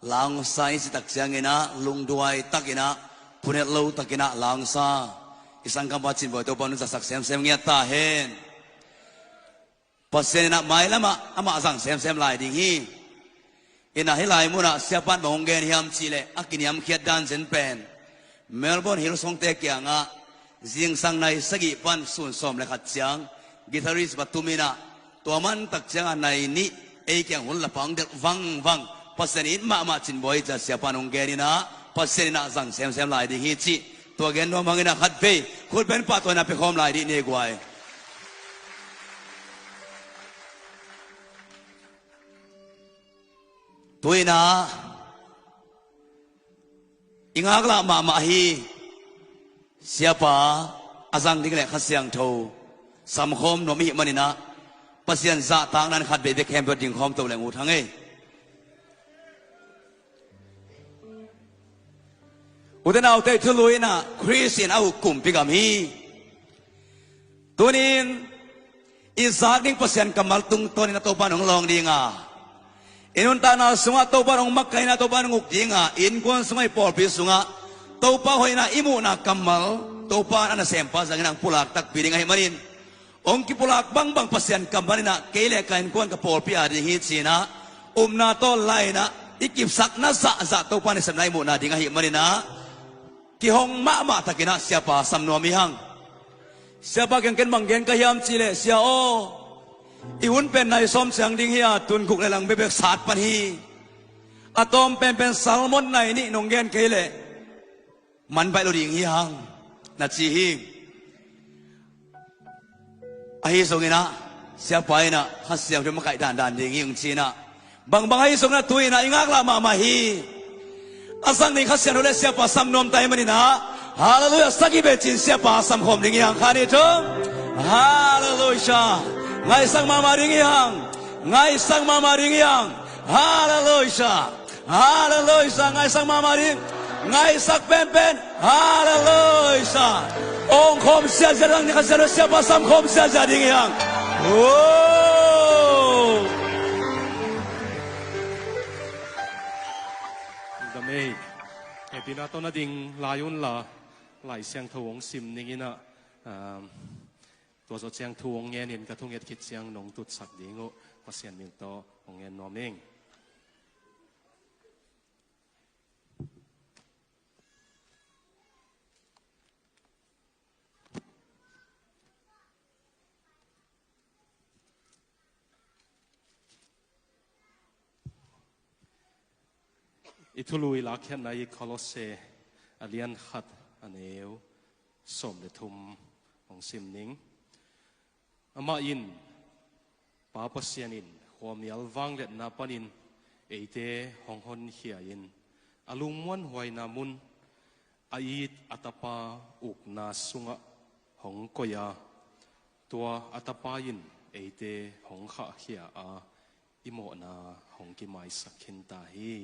lang sai si taksiangina lungduai takina punet lo takina lang sa isang kampacin boy to panu sa sem sem ngia ta hen pasen na mai lama ama sang sem sem lai ding hi ina hilai muna siapan bonggen hiam chile akiniam khiat dan zen pen Melbourne Hillsong te kianga jing sang nai sagi pan sun som le khat chiang guitarist batumina tuaman tak chiang nai ni e kyang hun la pang de wang wang pasen in ma chin boy cha siapan onggen ina pasen na sang sem sem lai ding hi chi tua gen no mangina khat pe khut ben pa to na pe khom lai di ne gwai tuina ingak la ma hi siapa azang ding le khasyang tho sam khom no mi manina pasian za tang nan khat be be khem be ding khom to le ngu thang ei udenau te thuluina christian au kum pigam hi tunin izak ding pasian kamal tung tonin to panong long dinga inun tana sunga to panong makai na to panong ukdinga in kon sungai por pi sunga to pa hoina imu na kamal to pa ana sempa sanginang pulak tak piring ai manin ong ki pulak bang bang pasian kamalina kele kain kon ka por pi adi hi china na to laina ikip sak na za to pa ni sanai mu na dinga hi manina ki hong ma takina siapa samno mihang siapa keng ken manggen ka hiam chile sia o iun pen nai som chang ding hia tun kuk le lang bebek sat pan hi atom pen salmon nai ni nonggen kele man bai lo ding hi hang na chi hi ai songina siapa ina hasiam de makai dan ding hi china bang ai songna tuina ingak la ma hi asang ni khasian ole siapa samnom tai manina hallelujah sagi be chin siapa sam khom ding yang khani thong hallelujah ngai sang mama ring yang ngai sang mama ring yang hallelujah hallelujah ngai sang mama ring ngai sak pen hallelujah ong khom sia jarang ni khasian siapa sam khom sia ding yang oh Hey, pinato na ding layon la lai siang thuong sim ningina tua zo siang thuong ngen in ka thung et kit siang nong tut sak dingo pasian min to ong ngen noming itului lakhen nai kolose alian khat aneu som le thum ong sim ning ama in pa pasian in homial wang let na panin eite hong hon hia in alumwan huai na mun ait atapa ukna sunga hong koya tua atapa in eite hong kha hia a imo na hong ki mai sakhin ta hi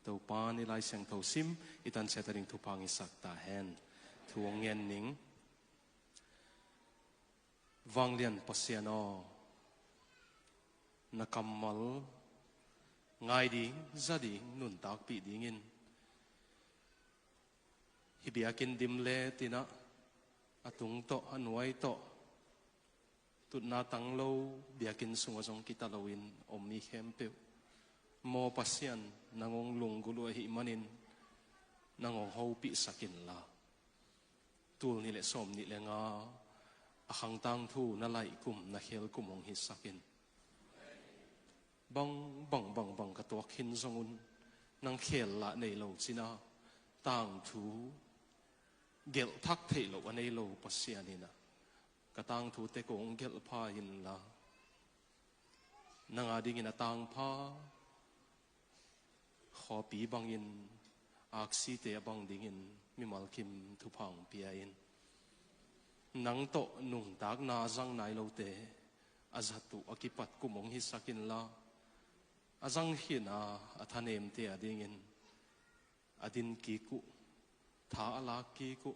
to pa ni lai siang tho sim itan setting thu pang isak ta hen thuong ngen ning wanglian pasiano na kamal ngai ding zading nun tak pi dingin hibiakin dimle tina atung to anuai to tut na tanglo biakin sunga jong kita lawin omni khempeu mo pasian nangong lunggulu hi manin nangong hopi sakin la tul ni le som ni le nga akhang tang thu na lai kum na khel kumong hi sakin bang ka to khin zongun nang khel la nei lo china tang thu gel thak thei lo anei lo pasianina ka tang thu te kong gel pha hin la nanga ding ina tang pha khopi bangin aksi te bang dingin mimal kim thupang piain nang to nung tak na jang nai lo te azatu akipat kumong hi sakin la azang hina athanem te adingin adin ki ku tha ala ki ku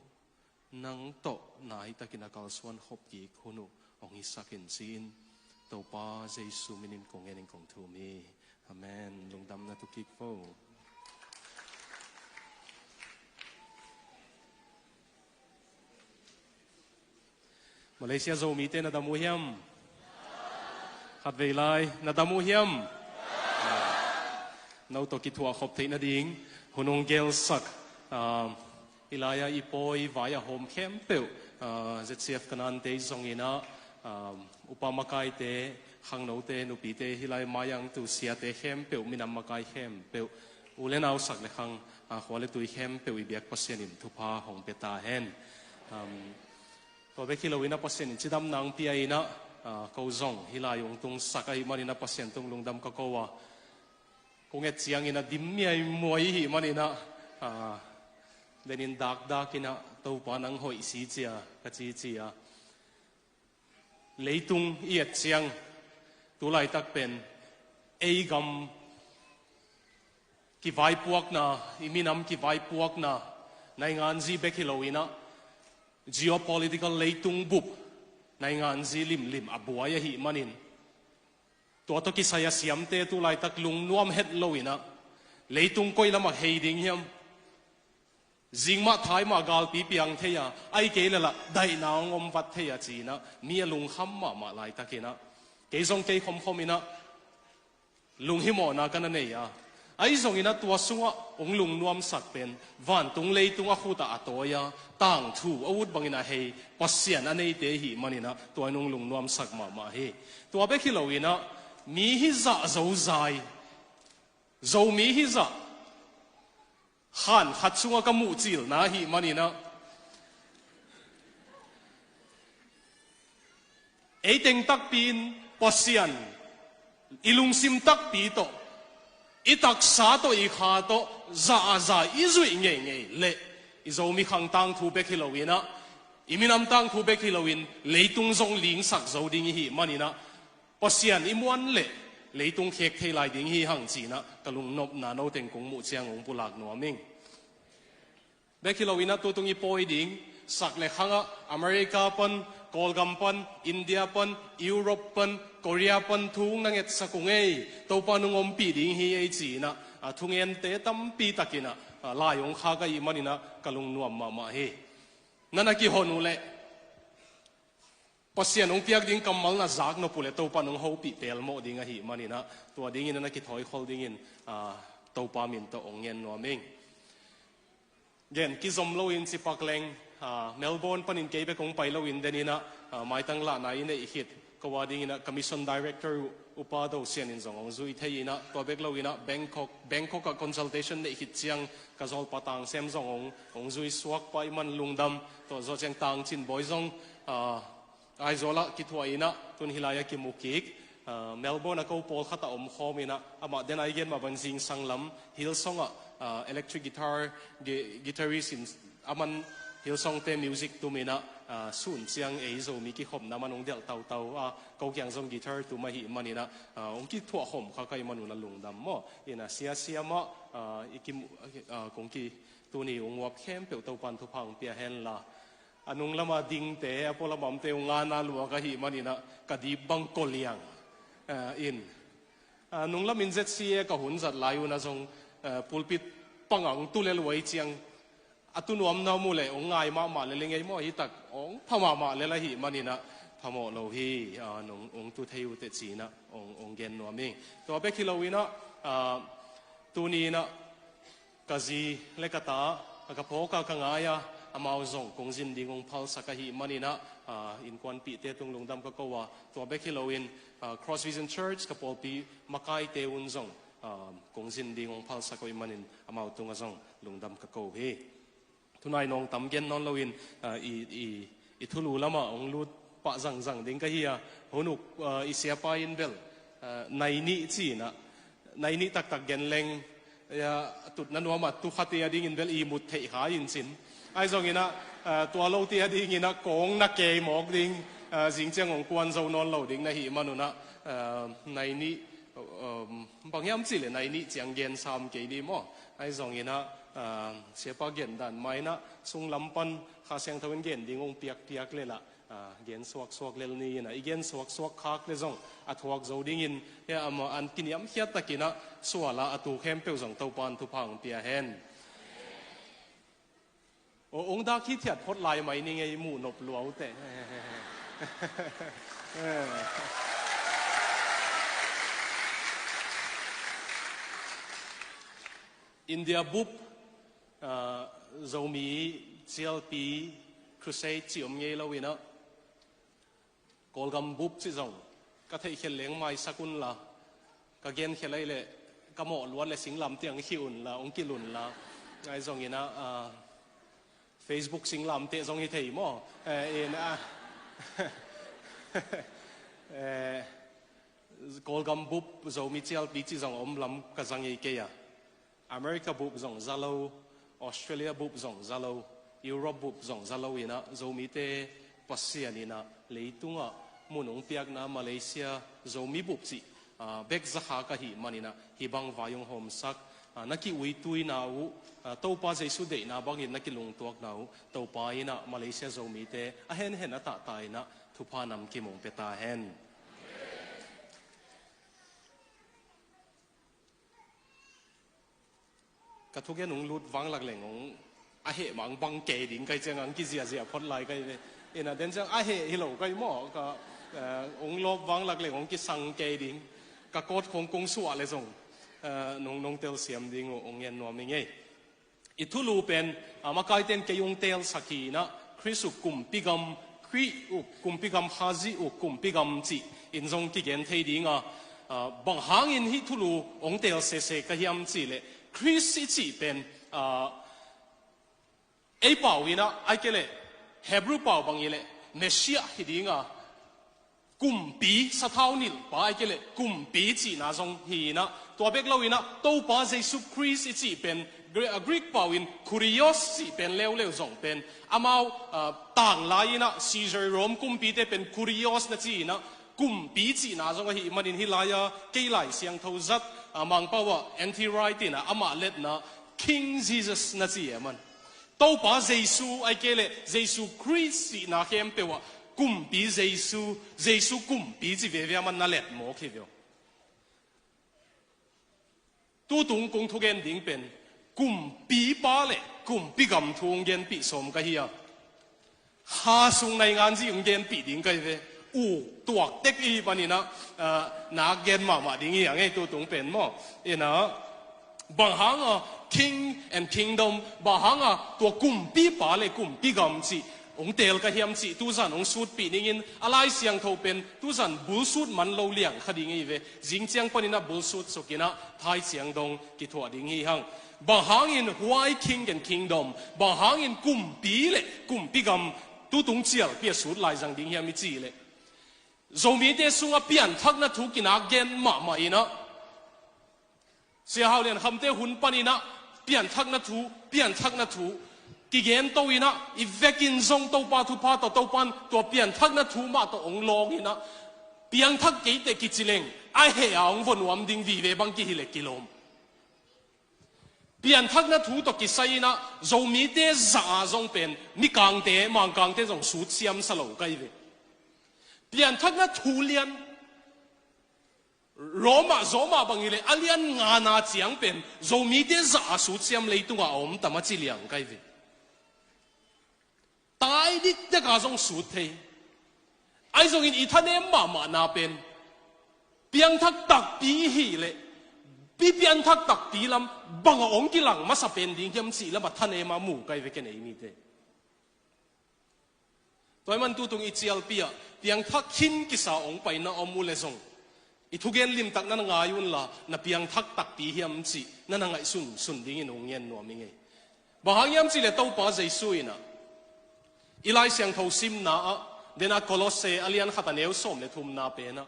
nang to nai takina kalswan hop ki khunu ong hi sakin sin to pa jesu minin kong ening kong thu mi amen lungdam na tu kik fo มาเลเซียโซมีเตนดามูเฮียมขัดเวลายนาดามูเฮียมนาตกิทัวขบเทนดิ่งฮุนงเกลสักอิลายาอีปอยวายาโฮมเข้มเปิลเจ็ดเสียฟกันนันเตยส่งอินะอุปมาไกเตขังโนเตนุปีเตฮิลายมายังตุเสียเตเข้มเปิลมินามมาไกเข้มเปิลอุเลนเอาสักเลขังขวาเลตุยเข้มเปิลอีเบียกปัสเซียนินทุพาของเปตาเฮนตัวเบคิโลวินาปัสเซียนินจิดำนางปีไอนะเขาส่งฮิลายองตุงสักไอมานินาปัสเซียนตุงลงดำก็กว่าคงเอจียงอินะดิมมีไอมวยฮิมานินะเดนินดักอินะตัวปานังหอยสีเจียกจีเจียเลยตุงเอียดเจียงตัวไล่ตักเป็นเอกำกีไวพวกนะอิมินำกีไวพวกนะในงานจีเบคิโลวินะ geopolitical เลยตุงบุบในงานจีลิมอบวยหิมันินตัวตกิสายเสียมเตตัวไล่ตักลุงนวมเฮ็ดโลวินะเลยตุงก้อยละมาเฮดิงเฮียมจิงมาท้ายมากาลปีเปียงเทียไอเกลละได้นางอมวัดเทียจีนะมีลุงคำมาไล่ตักนะเกยงเกยคมอินะลุงหิมอนากันนั่นเองไอ้ส่งอินะตัวสุงะองลุงนวมสักเป็นวันตุงเลยตุงอะคูตาอัตโยต่างทูอาวุธบางอินะเฮปัสเซียนอันนี้เตหิมันอินะตัวนุ่งลุงนวมสักมาเฮตัวเบคิโลอินะมีฮิซาโจใจโจมีฮิซาขันขัดสุงะกมูจิลนะหิมันอินะไอเต็งตักปีนปัสเซียนอิลุงซิมตักปีโตอีตักษาโตอีขาโตจ่าอีจุยเงี้ยเละอีโจมีขังตังทูเบคิโลวินะอีมีน้ำตังทูเบคิโลวินเลยตุงจงลิงสักโจดิ่งหิมันนะปัสเซียนอีมวนเละเลยตุงเค้กเทลายดิ่งหิหังจีนะกะลุงนบนาโนเต็งกงมุเจียงองปุลักนัวมิงเบคิโลวินะตัวตุงอีปอยดิ่งสักเละขังอะอเมริกาปันกอลกัมปันอินเดียปันยุโรปปันเกาหลีปันทุ่งนังเอ็ดสักงเอตัวปานุงอมปีดิ่งฮีไอจีนะทุ่งเอ็นเตตัมปีตักินะลายองข้าก็อีมันนะกะลุงนวมมาเฮนั่นนักกิฮอนุเล่ปัสเซียนองเปียกดิ่งกำมัลนะจากนปุเลตัวปานุงฮูปีเปลโมดิ่งฮีมันนะตัวดิ่งนั่นนักกิถอยขอดิ่งตัวปามินตัวองเงินนัวมิงเย็นกิจอมโลอินสิปักเลงเมลเบิร์นปนินเก็บไปคงไปแล้ววินเดนินะไม่ตั้งละนายในอีกฮิตก็ว่าดิ่งนะ Commission Director อุปาโดเซียนินสององจุยเทียนะตัวเบกแล้ววินะ Bangkok กับ Consultation ในอีกฮิตเชียงกระจอลปะตังเซมสององจุยสวกไปมันลุงดำตัวโจเจียงตังจินบอยซงไอโซละคิดว่าอินะตุนฮิลายากิมุกิกเมลเบิร์นก็ปอลขัดอมคอมินะอามาเดนไอเกนมาบันซิงสังลำฮิลซงelectric guitarist อามันฮิลซองเตมิวสิกตัวมีนะส่วนเสียงเอโซมีกี่ขมน้ำมันองเดียลเตาเขาเกี่ยงซองกีตาร์ตัวมาหิมันนี่นะองกี่ถั่วขมเขาใครมันนุ่นลุงดำมั่วอินะเสียมะอีกิมกงกีตัวนี้องวับเข้มเปียวตัวปันทุพังเปียเฮนละอันนุ่งละมาดิ่งเตะพอละมั่มเตงานนาลัวก็หิมันนี่นะกะดีบังโกเลียงอินนุ่งละมินเจ็ดเสียก็หุ่นจัดลายุนะซงปูลปิดปังอังตุเลลวยเจียงอัตุนวมนามูเลยองง่ายมาเลยเลยไงมั่วฮิตักองพม่าเลยละหิมันนี่นะพม่าเราฮีน้องตุเทยุเตจีนะองเกนนัวมิงตัวเบคิโลวินะตัวนี้นะกะจีเลกตากะโพกะกังายาอามาจงกงจินดิงองพัลสักหิมันนี่นะอินควันปีเตตุงลงดำก็ว่าตัวเบคิโลวิน Cross Vision Church กับพอลปีมาไกเตอุนจงกงจินดิงองพัลสักหิมันนินอามาตุงจงลงดำก็เฮทุนายน้องตำเกนนอนลวินอีทุลูละมาองลูดปะจังดิ้งก็เฮียหนุกอีเสียปายินเบลในนี้จีนะในนี้ตักเกนเลงตุดนั้นว่ามาตุขัตยาดิ้งเบลอีมุดเทขายินสินไอ้ทรงนี้นะตัวเราเตียดิ้งนะกงนักเกยหมอกดิ้งสิงเจียงของกวนเจ้านอนเราดิ้งในหิมานุนะในนี้บางยามจีเลยในนี้เจียงเกนสามเกยดีมั้งไอ้ทรงนี้นะเสียปาเกนดันไม่นะซุงลำปันข้าเสียงทวินเกนดิ้งองเปียกเลยละเกนสวกเลลนี่นะอีเกนสวกคักเลยจงอัฐวักโจดิ้งอินเฮียมาอันกินยำเฮียตะกินะสัวละอัตุเข้มเปียวจงเต้าปันทุพังเปียเฮนองดาคิดเถียดพดลายไหมนี่ไงหมู่นบหลวงแต่ India búp dầu mì GLP crusade chỉ nghe lâu vậy call gam búp chỉ dòng các thầy khen leng mai sakun là các gen khen lấy lệ các mỏ luôn là sinh làm tiếng hiồn là ông kia luôn là ngay dòng như Facebook sinh làm tệ dòng như thầy mỏ call gam búp dầu mì GLP chỉ dòng ông làm cái dòng như kia America búp dòng Zalo, Australia búp dòng Zalo, Europe búp dòng Zalo ina, zomi te Pasian ina, lấy tung à, muốn ông piak na Malaysia zomi búp chỉ, bek zakha ka hi manina, hi bang vayong hom sak, naki ui tui na u, tàu pa Jesu de na bangin naki lung tuak na u, tàu pa ina Malaysia zomi te, ahen hen ata ta ina, thupa nam ki mong peta hen.กระทุกอย่างนุ่งลุดวังหลักแหล่งของอาเหมังบังเกดิงไกจังอังกิเสียพอดไลไกเลยเอ็นะเดินจังอาเหฮิโลไกหม้อก็องลบวังหลักแหล่งของกิสังเกดิงก็กดของกงสัวเลยส่งนงเตลเสียมดิงองเงินนัวมิงไงอิทุลูเป็นมาไกเต็นเกยงเตลสักีนะคริสุกุมปิกมคริอุกุมปิกมฮาซิอุกุมปิกมจีอินทรงกิเกนเทดิงบางหางอินฮิทุลูองเตลเสก็ยำจีเลยคริสต์จีเป็นไอ้เป่าวินะไอ้เกล่เฮบรูเป่าบางอย่างเลยเมสซิอาฮิดิงกุมปีสะเท้านิลป้าไอ้เกล่กุมปีจีน่าทรงฮีนะตัวเบกเราวินะตัวป้าเยซูคริสต์จีเป็นกรีกเป่าวินคูริโอสจีเป็นเลวทรงเป็นอามาต่างลายนะซีเซอร์โรมกุมปีเตเป็นคูริโอสนะจีนะกุมปีจีน่าทรงฮีมันอินฮิลายาเกลัยเสียงทวัดมังเปว่า anti-right นะอามาเล็ดนะ King Jesus นะจีมันตัวป้าเยซูไอ้เกล่เยซูคริสต์นะเข้มเปว่ากุมปีเยซูกุมปีจีเวียมันน่าเล็ดหมอคิดอยู่ตัวตรงกงทุกเงินดิ่งเป็นกุมปีป้าเล่กุมปีกำทุงเงินปีสมกันเฮียหาสุงในงานจีงเงินปีดิ่งกันเวตัวเด็กอีปานี่นะนักเรียนมาดิ่งอย่างไงตัวตรงเป็นมั้งนะบางครั้งKing and Kingdom บางครั้งตัวกุมปีป้าเลยกุมปีกำจีองเตลก็เฮียมจีตุสันองสูดปีนี้อินอะไรเสียงโทเป็นตุสันบุลสูดมันเราเลี้ยงคดีงี้เวจิงเจียงปนินะบุลสูดสุกินะไทยเสียงดงกิถวดิ่งฮีหังบางครั้งอิน Why King and Kingdom บางครั้งอินกุมปีเลยกุมปีกำตุตรงเจียลเปียสูดลายจังดิ่งเฮียมิจีเลยzomiมีเดสุงเปลี่ยนทักนัทุกินาเกนมาอินะเสียหาวเรียนคำเตหุนปนินะเปลี่ยนทักนัทุกิเกนโตอินะอีเวกินซงโตปาทุพาตัวปันตัวเปลี่ยนทักนัทุมาตัวองลองอินะเปลี่ยนทักกี่เตกิจิเลงไอเหี่ยองวนวมดิ่งวีเวบังกิฮิเลกิโลมเปลี่ยนทักนัทุตัวกิไซนะzomiมีเดจ่าซงเป็นมิกังเตมังกังเตซงสูดเสียมสโลกไกเวเปลี่ยนทักนัทุเลียนโรมาบางอย่างเลยอเลียนงานาเจียงเป็นโจมีเดจ่าสูดเสียมเลยตัวอมแต่มาจิเลียงไกเวตายดิเด็กอาจงสูดเทไอ้จงอินอีท่านเอ็มมานาเป็นเปลี่ยนทักตักปีหีเลยเปลี่ยนทักตักปีลำบางองกิหลังมาสเป็นดิ่งเยี่ยมสีแล้วมาท่านเอ็มหมู่ไกเวกันไหนมีเตตัวมันตัวตรงอิจิอัลปีอะเพียงทักขินกิสาองไปนะอมูเลซงอิทุเกนลิมตักนั่นงายุนละนะเพียงทักตักปีเฮียมจีนั่นไงสุนดิ่งนงเงินนัวมิงไงบางอย่างจีเลต้าป้าใจซุยนะอีไลเสียงทซิมนะเดน่าโคลอสเซอเลียนขัดเนวสมเลทุมนาเปนะ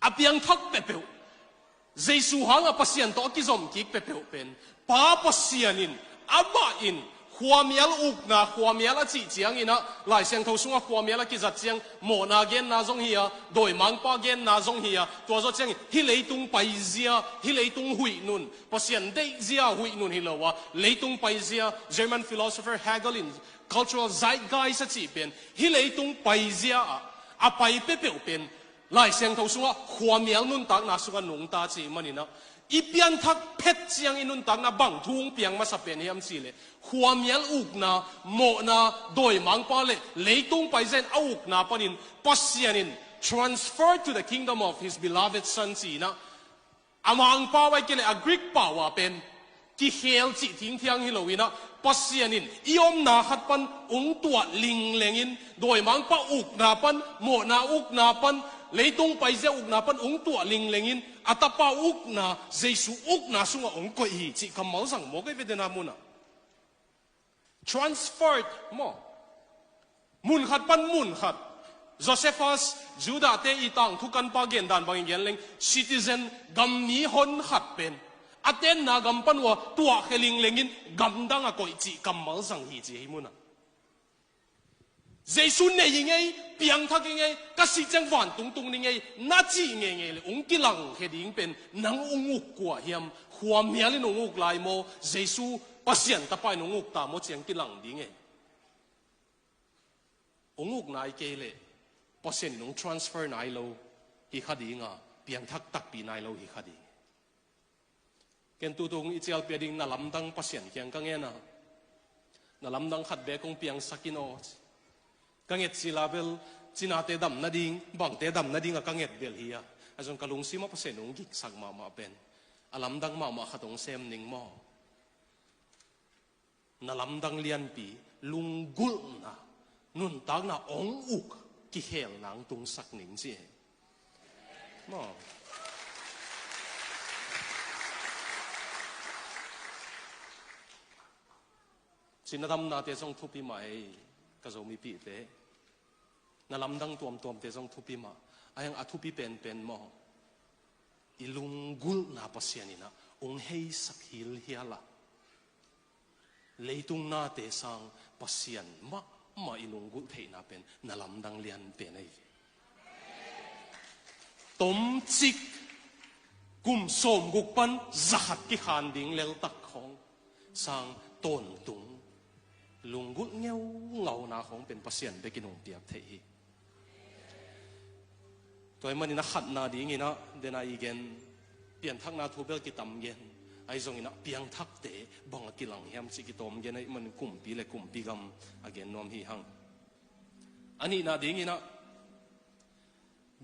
อาเพียงทักเปเปวใจสุหังปัสยันโตกิซอมกิกเปเปวเป็นป้าปัสยันินอาบ้าอินความเมียลอุกนะความเมียลจีเจียงอินะหลายเสียงทสุงความเมียลกิจัดเจียงโมนาเกนนาจงเฮียโดยมังปาเกนนาจงเฮียตัวจดเจียงฮิเลตุงไปเซียฮิเลตุงหุยนุนปัสยันได้เซียหุยนุนฮิเลวะเลตุงไปเซีย German philosopher Hegel cultural zeitgeist จีเป็นฮิเลตุงไปเซียอาไปเปเปเป็นหลายเสียงทสุงความเมียลนุนตักนาสุกันหนุ่งตาจีมันนี่นะ ipian thak phet chiang inun tak na bang thung piang ma sapen hiam chi le huamial uk na mo na doi mang pa le leitung pai zen auk na panin pasianin transfer to the kingdom of his beloved son chi na amang pa wai kele a Greek pa wa pen ki hel chi ting thiang hi loina pasianin iom na khat pan ung tua ling lengin doi mang pa uk na pan mo na uk na pan leitung pai ze uk na pan ung tua ling lengin atapa uk na jesu uk na sunga ong ko hi chi kamal sang mo ke vedena muna transferred mo mun khat pan mun khat Josephus Judah te itang thukan pa gen dan bang gen leng citizen gam ni hon khat pen aten na gam pan wa tua kheling lengin gam dang a koi chi kamal sang hi chi muna jesu ne yingai piang thak ngai ka si chang van tung tung ni ngai na chi ngai ngai le ung kilang he ding pen nang unguk kwa hiam huam hialin unguk lai mo jesu pasian tapai unguk ta mo chiang kilang ding ngai unguk nai ke le pasian nung transfer nai lo hi khadi nga piang thak tak pi nai lo hi khadi ken tu tung ichial pe ding na lamdang pasian kyang ka nge na lamdang khat be kong piang sakino kanget silabel cinate dam nading bang te dam nading a kanget bel hiya azon kalung sima pasen ung gik sak ma pen alam dang ma khatong sem ning mo nalam dang lian pi lunggul na nun tag na ong uk ki hel nang tung sak ning chi mo sinadam na te song thupi mai ka zo mi pi te na lamdang tuam te jong thupi ma ayang athupi pen mo ilunggul na pasianina ong hei sakhil hiala leitung na te sang pasian ma ilunggul thei na pen na lamdang lian pen ai tom chik kum som guk pan zahat ki khan ding lel tak khong sang ton tung lunggul ngeu ngau na khong pen pasian bekinong tiap thei toy mani na khat na ding ina dena igen pian thak na thubel ki tam gen ai zong ina piang thak te bang ki lang hiam chi ki tom gen ai man kum pi gam again nom hi hang ani na ding ina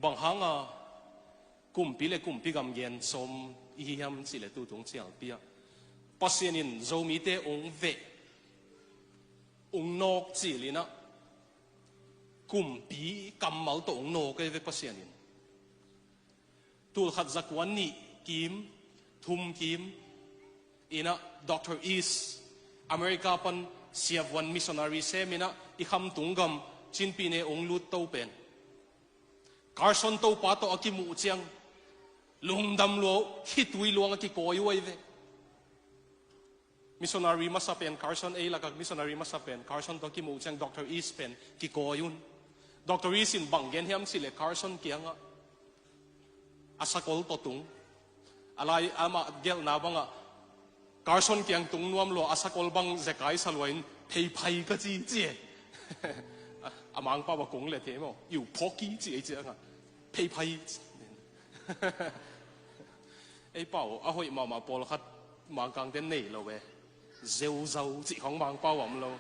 bang hanga kum pi gam gen som hi hiam chi le tu tung chial pia pasienin zomi te ong ve ong nok chi lina kum pi kamal to ong no ke ve pasienin tul khat zakwan ni kim thum kim ina Dr. East America pan siav one missionary semina ikham tungam chinpi ne ong lut to pen Carson to pa to akimu chiang lungdam lo hitui luang ki koy wai ve missionary masapen Carson a lagag missionary masapen Carson to kimu chiang Dr. East pen ki koyun Dr. East in banggen hiam sile Carson kianga asakol to tung alai ama gel na banga Carson kiang tung nuam lo asakol bang zekai salwain thei phai ka chi chi amang pa ba kong le te mo yu poki chi ai chianga thei phai ai pao a hoi ma pol khat mang kang ten nei lo we zeu zau chi khong mang pao am lo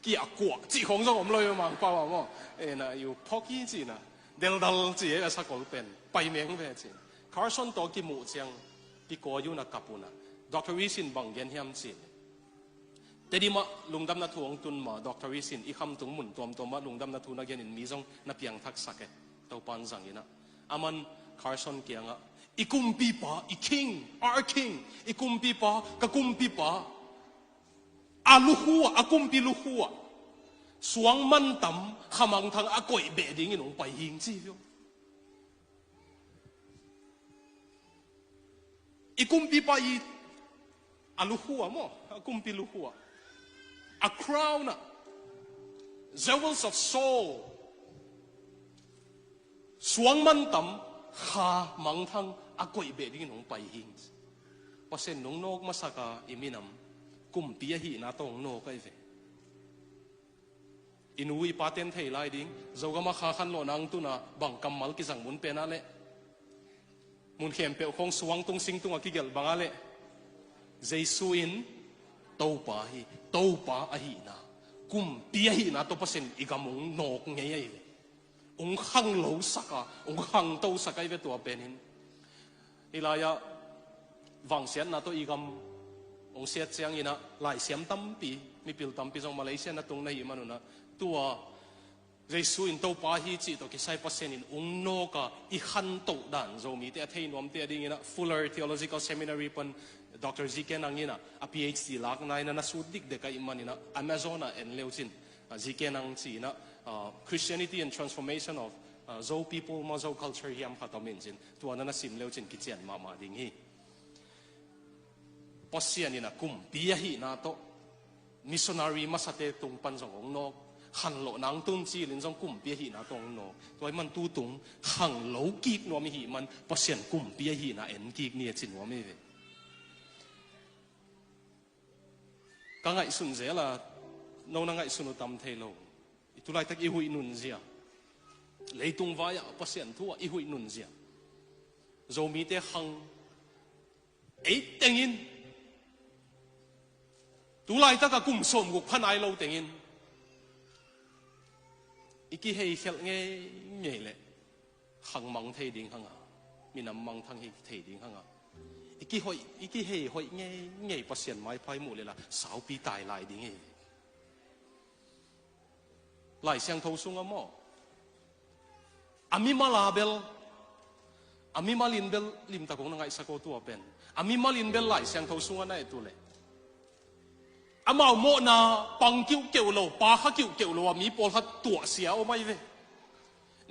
kia kwa chi khong zo am lo mang pao mo e na yu poki chi na del dal chi e asakol pen pai meng ve chi Carson to ki mu chiang ki ko yu na kapuna Dr. Wisin bang gen hiam chi tedi ma lungdam na thuang tun ma Dr. Wisin I kham tung mun tom ma lungdam na thu na gen in mi jong na piang thak sake to pan jang ina aman Carson kianga ikumpi pa I king our king ikumpi pa ka kumpi pa aluhua akumpi luhua suang man tam khamang thang akoi be ding in ong pai hing chi yo ikumpi pa I aluhua mo akumpi luhua a crown jewels of soul suang man tam kha mang thang akoi be ding in ong pai hing pasen nong nok masaka iminam kumpi hi na tong no kai ve inui paten thei lai ding zogama kha khan lo nang tu na bang kamal ki jang mun pe na le มุนเขียนเปียวคงสว่างตรงสิงตรงอากิเกลบางอะไรเจสุอินโตปาฮีโตปาอหินากุมเปียหินาตัวเปอร์เซ็นต์อีกมุงนกเงี้ยเลยองขังโลสักองขังโตสักไอเวตัวเป็นหินอีลายะวังเสียนนาตัวอีกองเสียเจียงอินะหลายเสียมตั้มปีมีปิลตั้มปีจงมาเลเซียนะตรงไหนมันนะตัวเจสุอินโตปาฮีจีตัวกิไซเปอร์เซ็นต์องโนกะอีขันโตดันโจมีเตะเทนวมเตะดิ่งนะ Fuller Theological Seminary ปนDr. Zike nangi na a PhD lak na na sudik de kai imani na Amazona en leuchin Zike nang chi na Christianity and Transformation of Zo people ma Zo culture hiam khatamin chin tu na sim leuchin kichian ma ma ding hi pasian ina kum bia hi na to missionary masate tung pan jong ong no han lo nang tung chi lin jong kum bia hi na tong no toy man tu tung hang lo kik no mi hi man pasian kum bia hi na en kik ni chin no mi ve cái ngày xuân dễ là nâu na ngày xuân tam thề lâu, tu lại tắc y hui nun zia, lấy tung vai à, bác sĩ thua y hui nun zia, rồi mi te hăng, ấy tiếng in, tu lại tắc cái cùng sôm gục phan ai lâu tiếng in, iki hay khel nghe lệ, hăng mang thề đình hăng à, mi nằm mang thăng thề đình hăng à. Iki hoi nghe pasien mai phai mu le la sao pi tai lai ding e lai siang thâu sung amo ami malabel ami malin bel lim ta kong ngai sako tu pen ami malin bel lai siang thâu sung ana e tu le amao mo na pang kiu kiu lo pa kha kiu lo mi pol kha tua sia o mai ve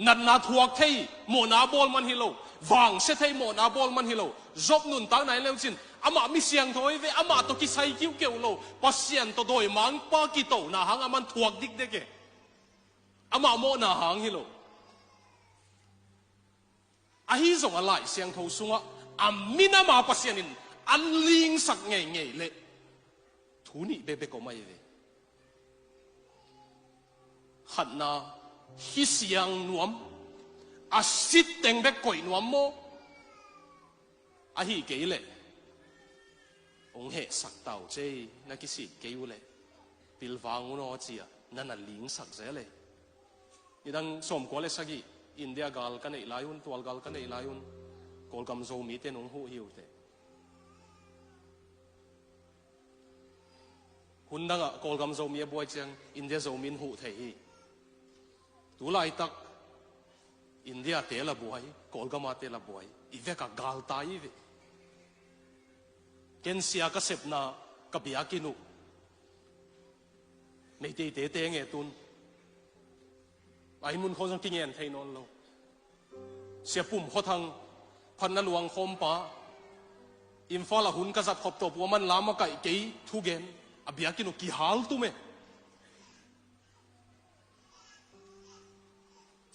นันนาทวกเทยโมนาบอลมันฮิโลวางเสเทยโมนาบอลมันฮิโลจบนุนตั้งไหนแล้วจินอามามีเสียงถอยเวอามาตัวกิไซคิวเกี่ยวโลปัสเซียนตัวโดยมังปากิโตนาหังอามันทวกดิกเด็กอามาโมนาหังฮิโลอาฮิส่งอะไรเสียงทสุงะอามินามาปัสเซียนินอันลิงสักไงเลยทุนี่เบเบก็ไม่เวหันนาฮิเสียงนวมอาสิตเต็งเบกก่อยนวมโมอาฮิเกยเลยองเหสักเต่าเจนักกิสิเกยเลยปิลวางอุโนจีอ่ะนั่นน่ะลิงสักเจเลยนี่ดังสมกว่าเลยสักกี่อินเดียกาลกันไอ้ลายุนตัวกาลกันไอ้ลายุนกอลกำโซมีเตนองหูหิวเตคุณดังอ่ะกอลกำโซมีบวยเจียงอินเดียโซมินหูเทฮีtu lai tak India te la buai Kolgama te la buai ive ka gal tai ve ken sia ka sepna ka bia kinu nei te nge tun ai mun khon kinh nghiệm thei non lo sia pum kho thang phan na luang khom pa Imphal la hun ka zat khop to pu man lama kai ke thu gen abia kinu ki hal tu me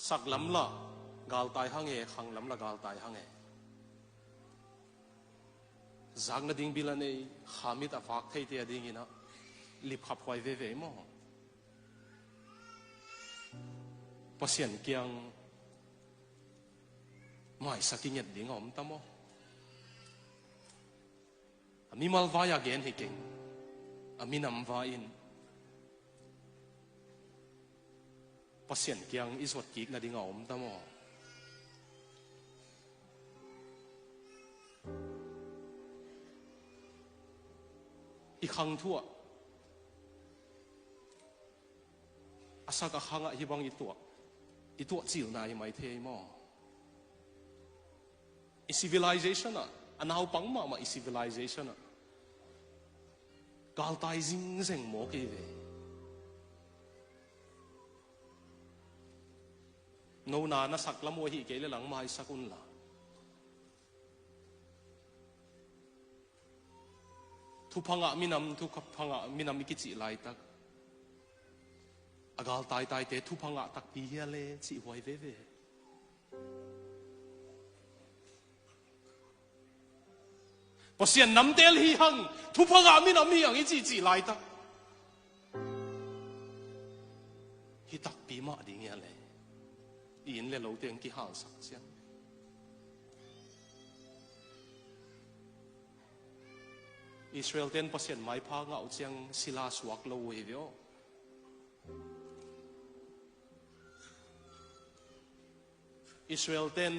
สักลำละกาลตายหังเอขังลำละกาลตายหังเอจากนั้นดิ่งบิลนี่ขามิดอฟักเทียดิ่งนะลิบขับไฟเว่มั้งปัสยันเกียงไม่สักกินยัดดิ่งอมตั้มมีมัลวายาเกนให้เก่งมีนำวาอินปัสยันเกียงอิสวดกิกนาดิ่งอมตั้มอีกครั้งทั่วอาศักขังฮิบังอีตัวจิลนายไม่เทมออี civilization อ่ะอันเอาปังมาอี civilization อ่ะกาลตายจิงเซงโมกีเวโนนานะสักละมัวหิเกลหลังมาสักุนละทุพังะมินำทุพังะมินำมิกิจิไลตักอากาลตายเตทุพังะตักปีเฮเลจิหวยเวพอเสียนน้ำเตลฮีหังทุพังะมินำมีอย่างอิจิไลตักฮิตักปีมาดิ่งเฮเลอินเลโลเตียงกี่หาสักเสียน อิสราเอลเต้นประเสริฐไม้พาเงาเจียงศิลาสวกโลเวเดียวอิสราเอลเต้น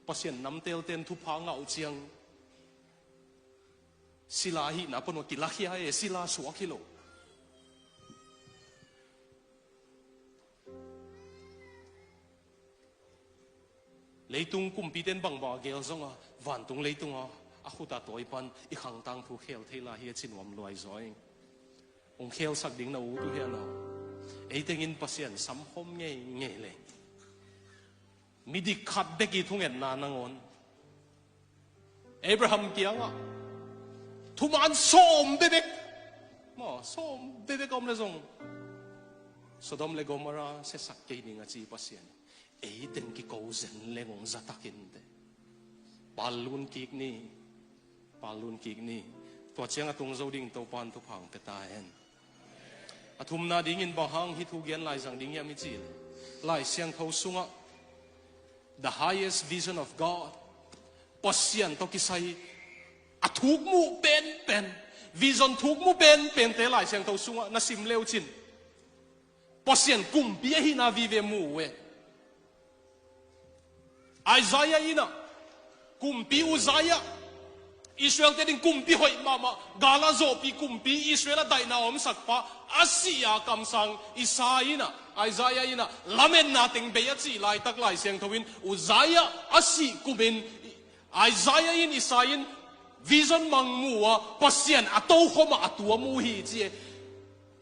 ประเสริฐน้ำเตลเต้นทุพาเงาเจียงศิลาหินาปนวกิลาขี้ให้ศิลาสวกกิโลเลยตุงกุมปีเต้นบังบาเกลซงอ่ะวันตุงเลยตุงอ่ะอาขุตาตัวอีปันอีขังตังทุเขลเทลาเฮียชินวมลอยซอยองเขลสักดิ่งนาอูตุเฮียนาไอ้เต็งินปัสยันสัมพมเงี้ยเงี้ยเลยมิดิขัดเบกีทุ่งเงินนานงอนอับราฮัมเกียงอ่ะทุมันส้มเบเบกมาส้มเบเบกอมเลซงสดอมเลกอมาราเสสักเกนิงอาจีปัสยันไอ้เต็งกิโกเซนเลงองจัตตักินเดปาลุนกิกนี่ตัวเชียงอตุงโจดิ่งตัวปานทุพังเปตาเห็นอทุมนาดิ่งอินบางฮังฮิทุเกียนลายสังดิ่งยามิจิลลายเสียงเขาสุงะ the highest vision of God ปัสยันตกิไซอทุกมูเป็นวิจนทุกมูเป็นแต่ลายเสียงเขาสุงะน่าสิมเลวจินปัสยันกุมเปียหินาวิเวมูเวไอซายาอินะกุมปีอุซายาอิสราเอลเต็งกุมปีหอยมากาลาโซปีกุมปีอิสราเอลได้นาอมสักปะอาเซียคำสั่งอิสาอินะไอซายาอินะลาเมนนาเต็งเบียจีไลตักไลเสียงทวินอุซายาอาศิกุบินไอซายาอินอิสาอินวิจนมังมัวปัสยันอโตขมาอตัวมูฮีจี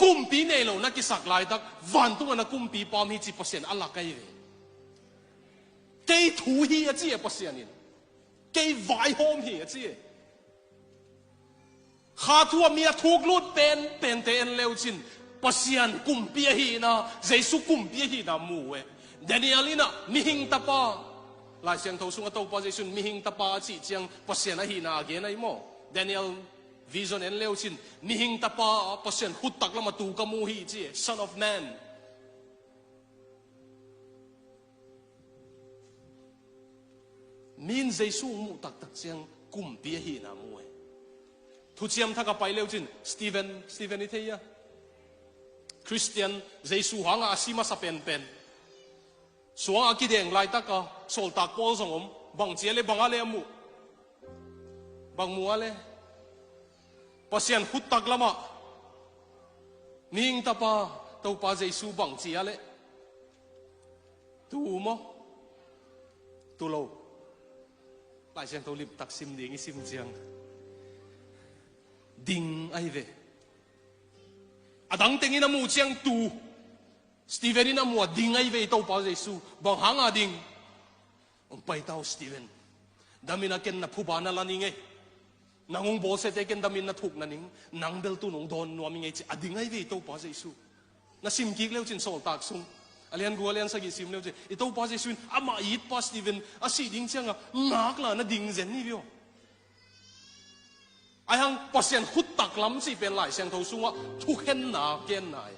กุมปีเนโลนักกิสักไลตักวันตัวนักกุมปีปอมฮีจีปัสยันอัลลักไกเวเกยทูฮีอาจีปัสยันินเกยวายโฮมฮีอาจีข้าทัวมีทุกลุดเป็นเตนเลวจินปัสยันกุมปีฮีนะเจสุกุมปีฮีนะมูเวเดนิเอลินะมิหิงตาปาลายเสียงทสุงอตปาเจสุนมิหิงตาปาจีเจียงปัสยันฮีนะเกนไอโมเดนิเอลวิจนเอ็นเลวจินมิหิงตาปาปัสยันขุดตักละมาตูกมูฮีจี Son of Manมินเจสุมูตักเสียงกุมปีฮีนะมูเวทุกเชียมทักไปเร็วจินสตีเวนนี่เทียคริสเตียนเจสุหังอาซิมาสเปนสวงอากิเดงไลตักโซลตักโพสงมบังเจียเลบังอะไรมูบังมัวเลปัสยันขุดตักละมามิงตาปาตัวปาเจสุบังเจียเลตูโมตูโลหลายเชียงตัวลิบตักซิมดิ่งซิมเจียงดิ่งไอเวอดังเต็งอินามูเจียงตูสตีเวนอินามูดิ่งไอเวตัวปาเจสุบังหางอดิ่งไปเต้าสตีเวนดามินาเกนนับผู้บานาลานิงเงนางองโบเซเตเกนดามินนัทุกนันิงนางเบลตุนองโดนนัวมิงเงจิอดิ่งไอเวตัวปาเจสุน่าซิมกิกเลวจินโซลตักซุงอเลียนกัวเลียนสกิซิมเลวจิไอตัวปาเจสุนอามาอีดปาสตีเวนอาศิดิ่งเจียงอ่ะนักละน่าดิ่งเจนนี่วิโอไอ้ฮังปัสยันขุดตักล้ำสิเป็นหลายเสียงทสุงว่าทุกเห็นนาเกนนาย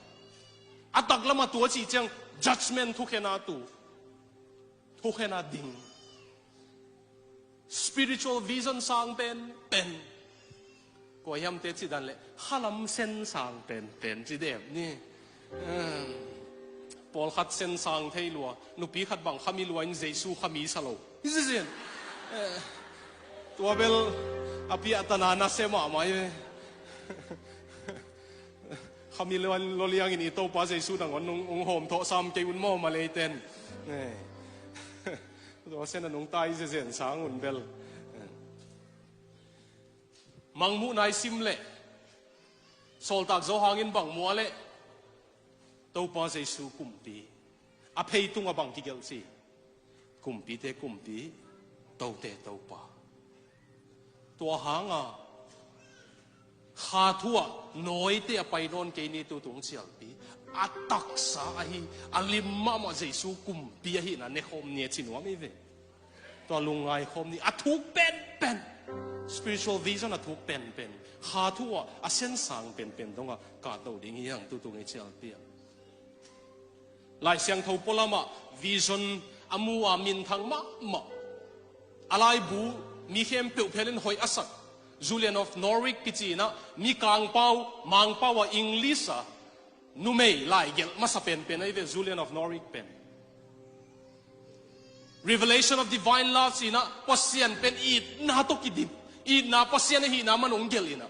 อัตักล้ำมาตัวจีเจียง judgment ทุกเห็นนาตูทุกเห็นนาดิ่ง spiritual vision สร้างเป็นก็ยังเตจิดันเลยข้าล้ำเส้นสร้างเป็นจีเดบนี่ปอลขัดเส้นสร้างเทลัวนุปีขัดบังขามีลัวอินเจสูขามีสโลนี่สิตัวเบลอภิอัตนานาเซมาไหมขามีลัวโลเลียงอินอิโตปาเจสูดังวันองโฮมโตซามเกยุนโมมาเลยเต้นตัวเส้นนงตายเสียนสางอุ่นเบลมังมูนายซิมเล่โซลตักโซฮางินบังมัวเล่ตัวปาเจสูกุมปีอภัยตุงอบังกิเกลซีกุมปีเตกุมปีตัวเตตัวปาตัวหางขาทัวน้อยเตะไปนอนเกนี่ตัวตรงเชียลปีอัตักษาฮีอัลิมมาเจสูกุมปีฮีนะเนคอมเนี่ยชินวาไม่เวตัวลุงไงคอมนี่อัทุกเป็น spiritual vision อัทุกเป็นขาทัวอัเส้นสางเป็นตรงกับกาตัวดิ่งยังตัวตรงเชียลปีหลายเสียงทูปลามา vision อามัวมินทางมาอะไรบูมีเข้มเปลี่ยนเพลินหอยอสัก Julian of Norwich pichi na mi kang pau mang pau wa English a numei lai gel masa pen ai ve Julian of Norwich pen. Revelation of divine love sina pasian pen it na to kidip it na pasian hi na manong gel ina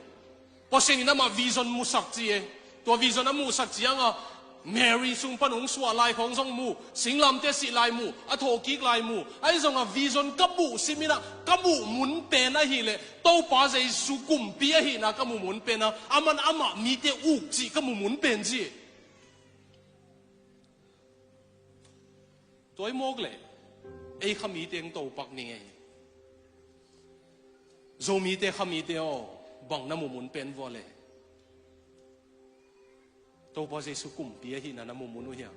pasian ina ma vision musak chi e to vision na musak chi anga Mary sung panong swa lai khong song mu singlam te si lai mu a tho ki lai mu ai zong a vision kabu simina kabu mun pe na hi le to pa jai su kum pi hi na kamu mun pe na aman ama mi te uk chi kamu mun pen chi toy mok le ei khami teng to pak ni nge zo mi te khami te o bang na mu mun pen vo le to pa jesu kumpi hi na namu munu hiya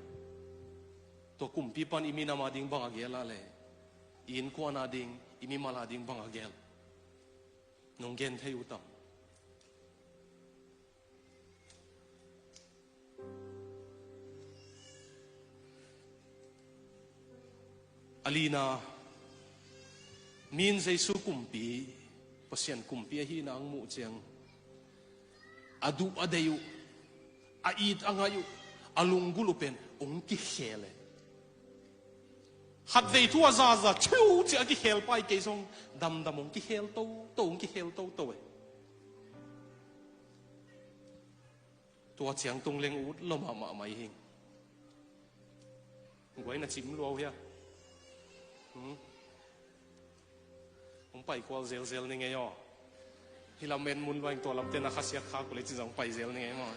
to kumpi pan imi na mading bang agela le in ko na ding imi mala ding bang agel nong gen thai utam alina min jesu kumpi pasien kumpi hi na ang mu chang adu adayu ait angayu alunggulupen ong ki hele hat vei tu azaza chu chi aki hel pai ke song dam dam ong ki hel to ong ki hel to e tua chiang tung leng ut lo ma mai hing ngoi na chim lo ya ong pai kwal zel zel ni nge yo hilamen mun waing to lam te na khasia kha ko le chi jong pai zel ni nge mo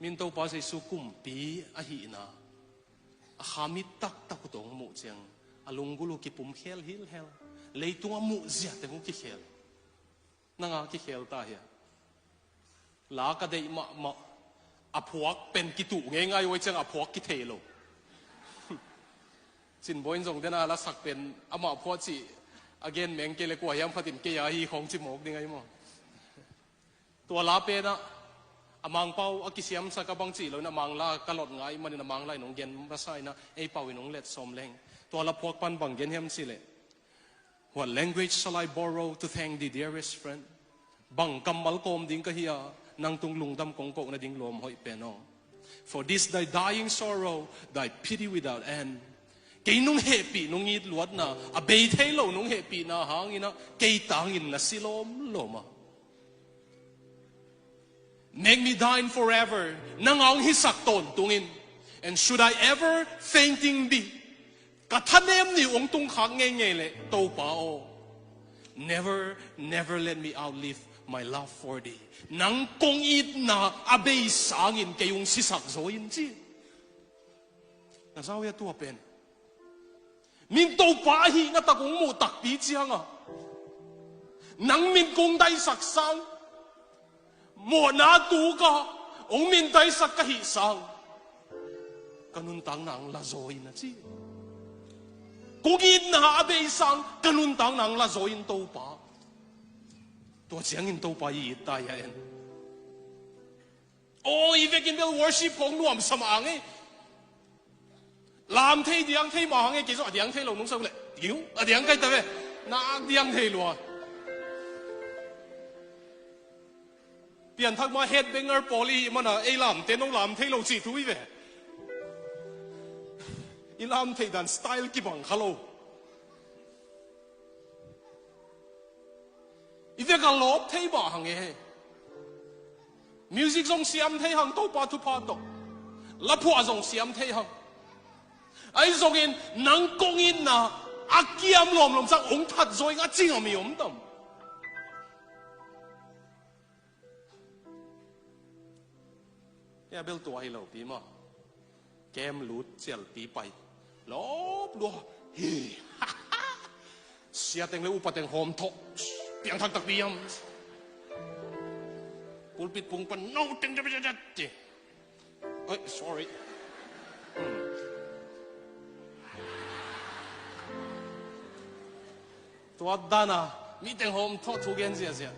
min to pa sei su kumpi a hi na a khamit tak tak tong mu chang alunggulu ki pum hel hil hel leitung mu zia te mu ki hel nanga ki hel ta ya la ka dei ma a phuak pen ki tu nge ngai wai chang a phuak ki thelo chin boin jong dena la sak pen ama phuak chi again meng ke le ko yam phatin ke ya hi khong chi mok ding ai mo to la pe na amang pau akisiam sa kabang chi lo na mangla kalot ngai man na manglai nong gen basai na ei pau inong let som leng to la phok pan bang gen hem si le what language shall I borrow to thank the dearest friend bang kamal kom ding ka hiya nang tung lungdam kong ko na ding lom hoi peno for this thy dying sorrow thy pity without end kay nung happy nung it luat na a bay thelo nung happy na hangina kay tangin na silom loma make me thine forever nangang hisakton tungin and should I ever fainting be kathanem ni ong tung khang nge nge le to pa o never let me outlive my love for thee nang kong it na abay sangin kayong sisak zoin chi nasaw ya tu pen min to pa hi nga takong mo takpi chiang a nang min kong dai saksang mo na tu ka ong min dai sak ka hi sang kanun tang nang la zoin na chi kugin na abay sang kanun tang nang la zoin to pa to chiang in to pa yi ta ya en oh ivekin bel worship kong nuam samang e lam thei diang thei ma hang e ki so diang thei lo nong so le diu a diang kai ta ve na diang thei lo pian thak ma headbanger poli mana e lam te no lam thei lo chi thui ve i lam thei dan style ki bang khalo i ve ka lop thei ba hang e music song siam thei hang to pa tu pa to la phua song siam thei hang ai zong in nang kong in na akiam lom lom sang ong that zoi nga ching ami om tam ya bel to ai lo pi ma kem lut chel pi pai lop lo hi sia teng le upa teng hom thok piang thak tak piam pulpit pung pan no teng de oi sorryตัวดานะมีแต่หอมทอดทุกอย่างเสียเสีย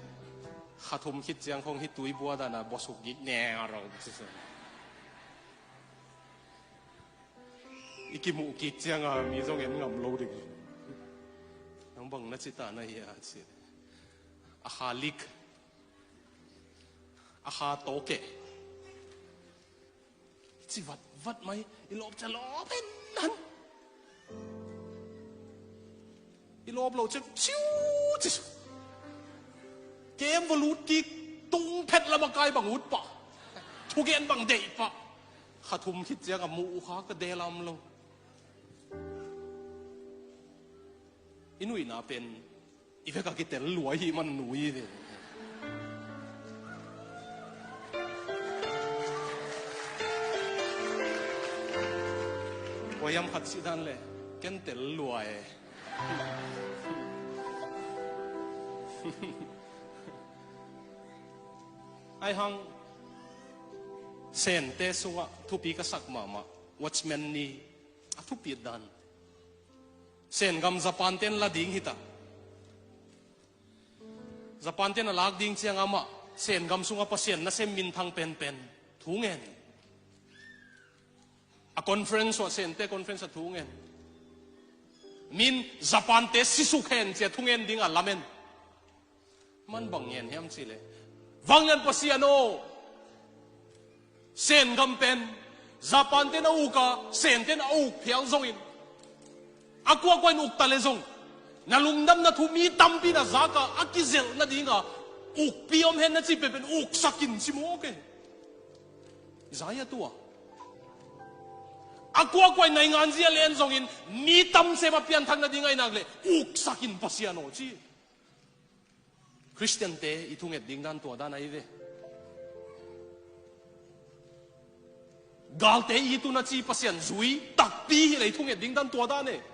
ข้าทุ่มคิดเจียงคงฮิตตุยบัวดานะบสุกยิกแนวเราสิ ikimu kik chiang a mi zong em ngam lo dik nang bang na chita na hi a chi a halik a ha toke chi vat mai ilop cha lo pen nan ilop lo cha chiu chi kem volut ki tung phet la ma kai bang ut pa thu gen bang dei pa khathum khit chiang a mu kha ka de lam lo inui na pen iveka ki tel luai hi man nui de wayam khat si dan le ken tel luai ai hang sen te suwa thupi ka sak mama watchman ni a thupi dan sen gam Japan ten la ding hita Japan ten lag ding chiang ama sen gam sunga pasien na sem min thang pen pen thungen a conference wa sen te conference a thungen min Japan te sisu khen che thungen ding a lamen man bang yen hem chile wangan pasiano sen gam pen Japan ten a uka sen ten a uk phial zongin akwa kwa nuk talezong nalungdam na thumi tampi na zaka akizel na dinga uk piom hen na chi pepen uk sakin simo ke zaya tua akwa kwa na ngan zia len zongin ni tam se ma pian thang na dinga inagle uk sakin pasiano chi Christian te itung et ding dan tua dan ai ve galte itu na chi pasian zui takpi le itung et ding dan tua dan ne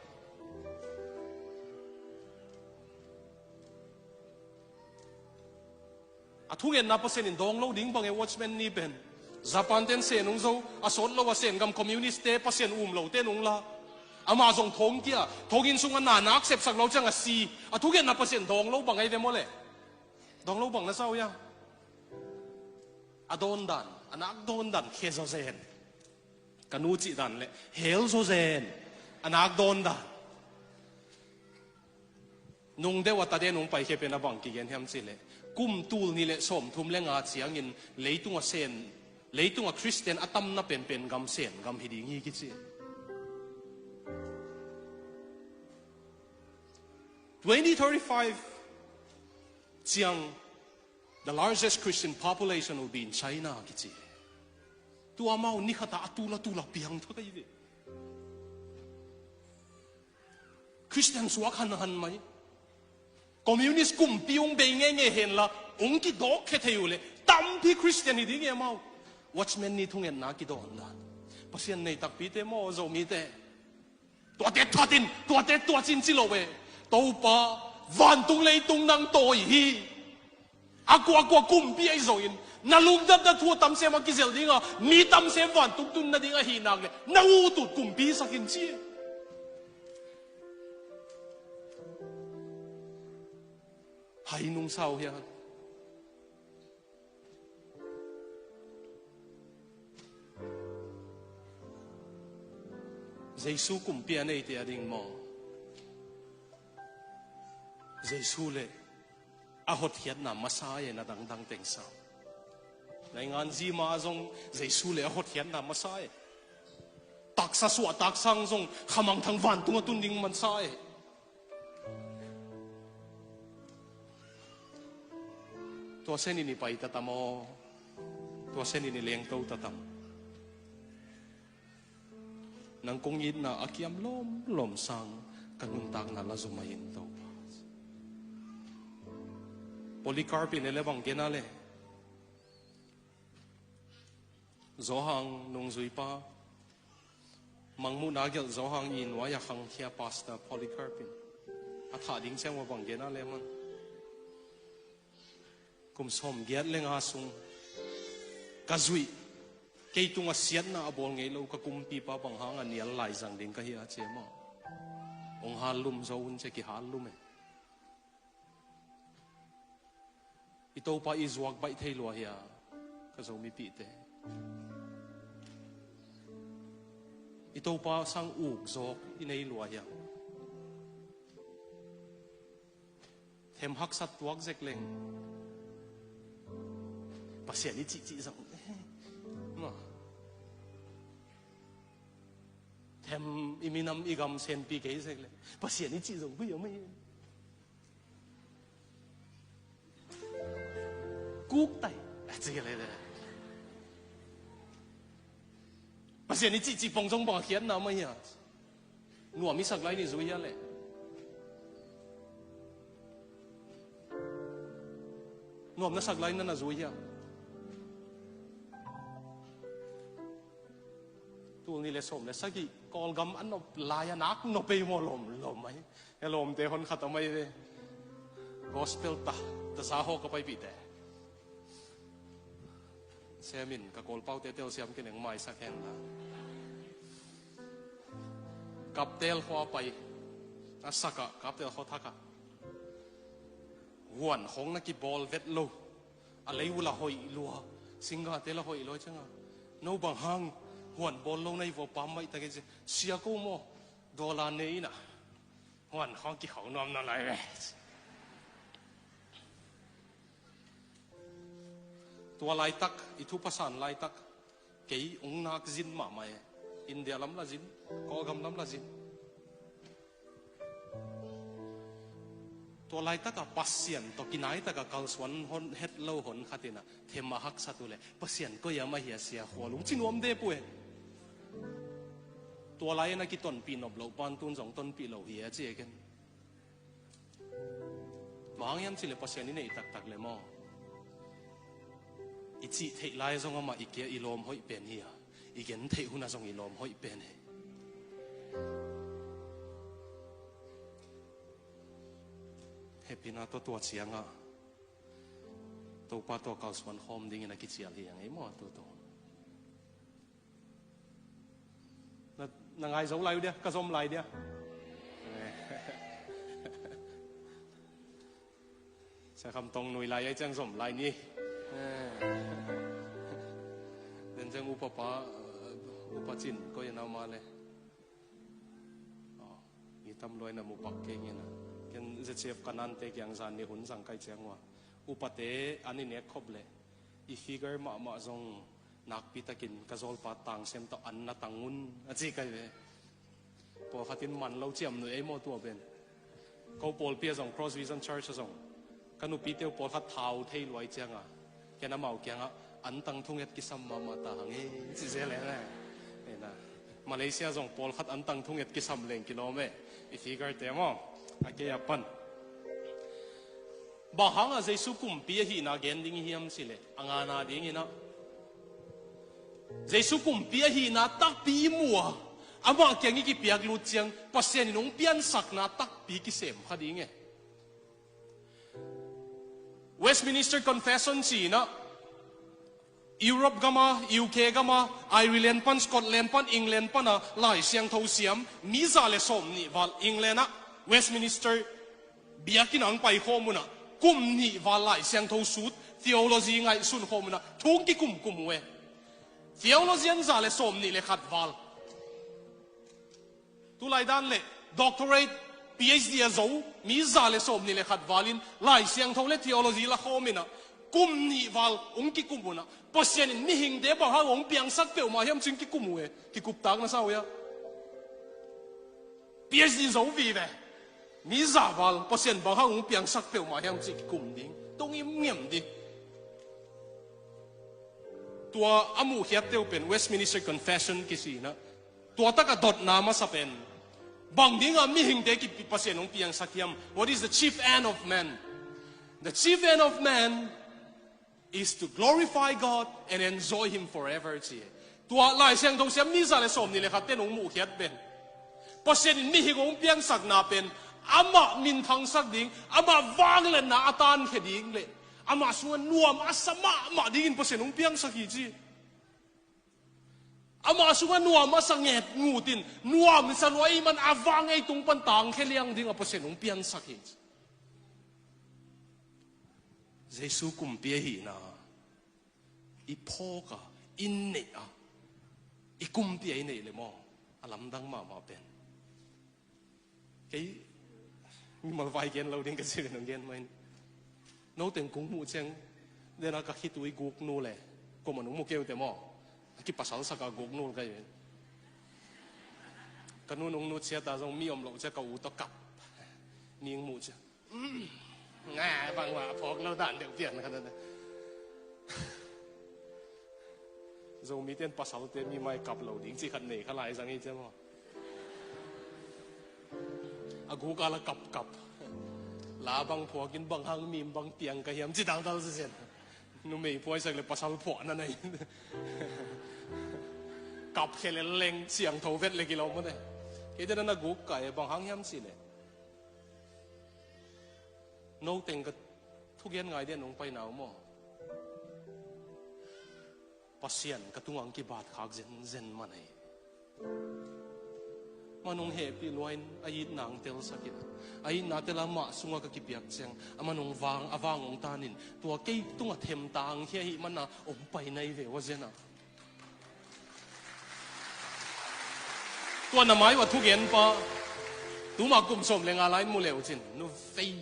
athungen na pasen in dong lo ding bang e watchman ni pen Japan ten se nung zo asol lo wasen gam communist te pasen lo te nung la ama zong thong kia thogin sunga na nak sep sak lo chang a si athugen na pasen dong lo bang ai ve mo le dong lo bang na sao ya adon dan anak don dan khe zo zen kanu chi dan le hel zo zen anak don dan nung de wata de nung pai khe pe na bang ki gen hem chi le kum tul ni le som thum le nga chiang in leitung a sen leitung a Christian atam na pen pen gam sen gam hidi ngi ki chi 2035 chiang the largest Christian population will be in China ki chi tu amau ni khata atula piang tha kai ve Christian suak han mai communist kum piung be nge hen la ong ki dok khe theule tam pi Christian hi ding e mau watchman ni thungen na ki don da pasien nei tak pi te mo zo mi te to te thatin to chin chi lo we to pa van tung lei tung nang to hi akwa kum pi ai zo in na lung dap da thu tam se ma ki zel dinga ni tam se van tung tun na dinga hi nak le na u tu kum pi sakin chi hai nung sao ya Giêsu cùng pia này thì ading mo Giêsu le a hot hiat na masaya na dang teng sao nai ngan ji ma zong Giêsu le a hot hiat na masaya tak sa suwa tak sang zong khamang thang van tunga tun ding man sai tua sen ini pai tatamo tua sen ini leng tau tatam nang kong yin na akiam lom sang kanun tak na lazumayin tau Polycarp in elebang genale zohang nung zui pa mangmu nagel zohang in waya khang thia pasta Polycarp in atha ding seng wa bang genale man kum som giat leng asung kazui kei tunga siat na abol ngei lo ka kumpi pa bang hang an nial lai jang ding ka hi a chema ong halum zo un che ki halum e ito pa izwak bai thei lo ya ka zo mi pi te ito pa sang zok inay luaya thêm hắc sát tuak zek leng pasien ni chị rằng mà thêm iminam igam sen pi cái zek leng pasien ni chị rằng bây giờ mấy cúc tay这个来的pasien ni chị bông trong bông hiến nào mấy à ngủ mi sạc lại ni rồi ya lệ ngom na saglay na nazuya tu ni le som le sagi kol gam an no laya nak no pe mo lom mai lom te hon khat mai de gospel ta sa ho ka pai bi te semin ka kol pau te tel siam ken eng mai sa ken la kap tel ho pai asaka kap tel ho thaka hoàn hong na ki ball vet lo alei ula hoi lua singa te la hoi lo changa no bang hang hoàn ball lo nei vo pam mai ta ke sia ko mo dola nei na hoàn hong ki hong nom na lai ve tua lai tak itu pasan lai tak kei ong nak zin ma mai india lam la zin ko gam lam la zinตัวไล่ตะกับปัสเซียนตัวกินไอตะกับกัลสวนหอนเฮ็ดเล่าหอนขัดนะเทมาฮักสัตุเลยปัสเซียนก็ยังมาเหียเสียหัวลุงจิงอมเดปุยตัวไล่นักกิต้นปีนอบเหล่าปานตุนสองต้นปีเหล่าเหียเจ๊กันบางยามสิเลยปัสเซียนนี่เนี่ยตักเลยมั้งอีจีเทไล่ทรงมาอีกเกียอีลมห้อยเป็นเหียอีเกียนเทหุน่าทรงอีลมห้อยเป็นเฮปินาตัวเสียงอ่ะตัวป้าตัวเก่าสวนหอมดิ้งนักกิจอะไรอย่างไอ้หมอตัวนั่งไงสมไรเดียก็สมไรเดียใช้คำตรงหน่วยไรไอ้จังสมไรนี่เดินจังอุปจินก็ยังเอามาเลยนี่ทำรวยนะมุปักเก่งนะกันจะเชฟกันนั่นเตกยังจานนี่หุ่นสังไกเจียงว่าอุปเตอันนี้เนี่ยครบเลยอีฟิกเกอร์มาทรงนักพิตากินกระโจลปาตังเซมต่ออันน่ะตังงุนจีกันเลยพอขัดทินมันเราเจียมหน่วยไอ้โมตัวเป็นเขาปอลเปียส่ง Cross Vision Church ส่งกันอุปีเตียวปอลขัดเท้าเทลไว้เจียงอ่ะแกน้ำเมาเกียงอ่ะอันตังทุ่งยัดกิสัมมาตาหังจีเจเลยนะเนี่ยนะมาเลเซียส่งปอลขัดอันตังทุ่งยัดกิสัมเลงกิโลเมตรอีฟิกเกอร์เต็มอ่ะอาเกียปันบางครั้งอาจจะสุขุมปีหีน่าเกณฑ์ดิ้งหิมสิเลยอ่างนาดิ้งนะจะสุขุมปีหีน่าตักปีมัวอามาเกียงอีกปีกลุดเจียงปัสเซียนน้องเปียนสักน่าตักปีกิเสมคดิ้งไง Westminster Confession สินะยุโรปก็มา UK ก็มาไอร์แลนด์ปันสกอตแลนด์ปันอังกฤษปันนะหลายเสียงทูเสียมมีซาเลสมนี่วัลอังกฤษนะ Westminster เบียกินังไปข้อมูลนะกุมนี่วัลหลายเสียงทูสุด theology ไงสุนข้อมูลนะทุกที่กุมเว theology อันซาเลสมนี่เลยขัดวัลตุไลด้านเลย doctorate PhD อาโจมีซาเลสมนี่เลยขัดวัลินหลายเสียงทูเลย theology ละข้อมูลนะกุมนี่วัลองค์กิกุมนะปัสเซียนนี่หิงเดบางฮะองค์เปียงสักเปียวมาเฮียมจึงกิกุมเวกิกุปตักนะสาวยา PhD โจวีเวมีซาวัลปัสเซียนบางฮะองค์เปียงสักเปียวมาเฮียมจึงกิกุมดิ้งต้องยิ้มเงียบดิตัวอามูเฮียเตียวเป็น Westminster Confession กิสินะตัวตะกะดดนามาสเป็นบางดิ้งมีหิงเดกิปัสเซียนองค์เปียงสักเฮียม What is the chief end of man The chief end of man is to glorify God and enjoy Him forever จีตัวหลายเสียงตรงเสียมนี่ซาเลสมนี่เลยครับเต้นองค์มูเฮียเป็นปัสเซียนมีหิงองค์เปียงสักนาเป็นอามามินทังสักดิ้งอามาวางเลยนะอาตานแค่ดิ้งเลยอามาส่วนนัวมาสมามาดิ้งปัสเซียนองค์เปียงสักกี่จีอามาส่วนนัวมาสังเกตงูตินนัวมันสลวยมันอาวางไอ้ตรงปันตังแค่เลี้ยงดิ้งปัสเซียนองค์เปียงสักกี่เยซูกุมเปียหีนะอีพ่อกะอินเนะอีกุมเปียเนะเลยมั้ง alam dang ma pen cái mal vai gen lo ding cái gì nó gen mai nấu tiếng cũng mu chăng để nó cái tuổi gục nô lệ có mà nó mu kêu thế mà cái pasal sa cái gục nô cái cái nung nô chia ta giống mi lộ chia cầu to cặp nieng mu chứ ngà bằng mà phok lâu đạn điều tiền cái đó giống mi tiền pasal tiền mi mai cặp lâu đỉnh chỉ khăn này khăn lại rằng như thế mà aku kala kap labang po kin bang hang mim bang tiang ka hiam chi dang dal sen nu mei poi sak le pasal po na nei kap khele leng chiang tho vet le ki lo mo ne ke de na gu ka e bang hang hiam si le no teng ka thu gen ngai de nong pai naw mo pasien ka tungang ki bat khak zen ma nei manong happy loin ay nang tel sakit ay natela ma sunga ka kipiak chang amanong wang awang ong tanin tua kay tunga them tang hi mana ompay nai ve wazena tua na mai wa thu gen pa tu ma kum som le nga lai mu leo chin nu fei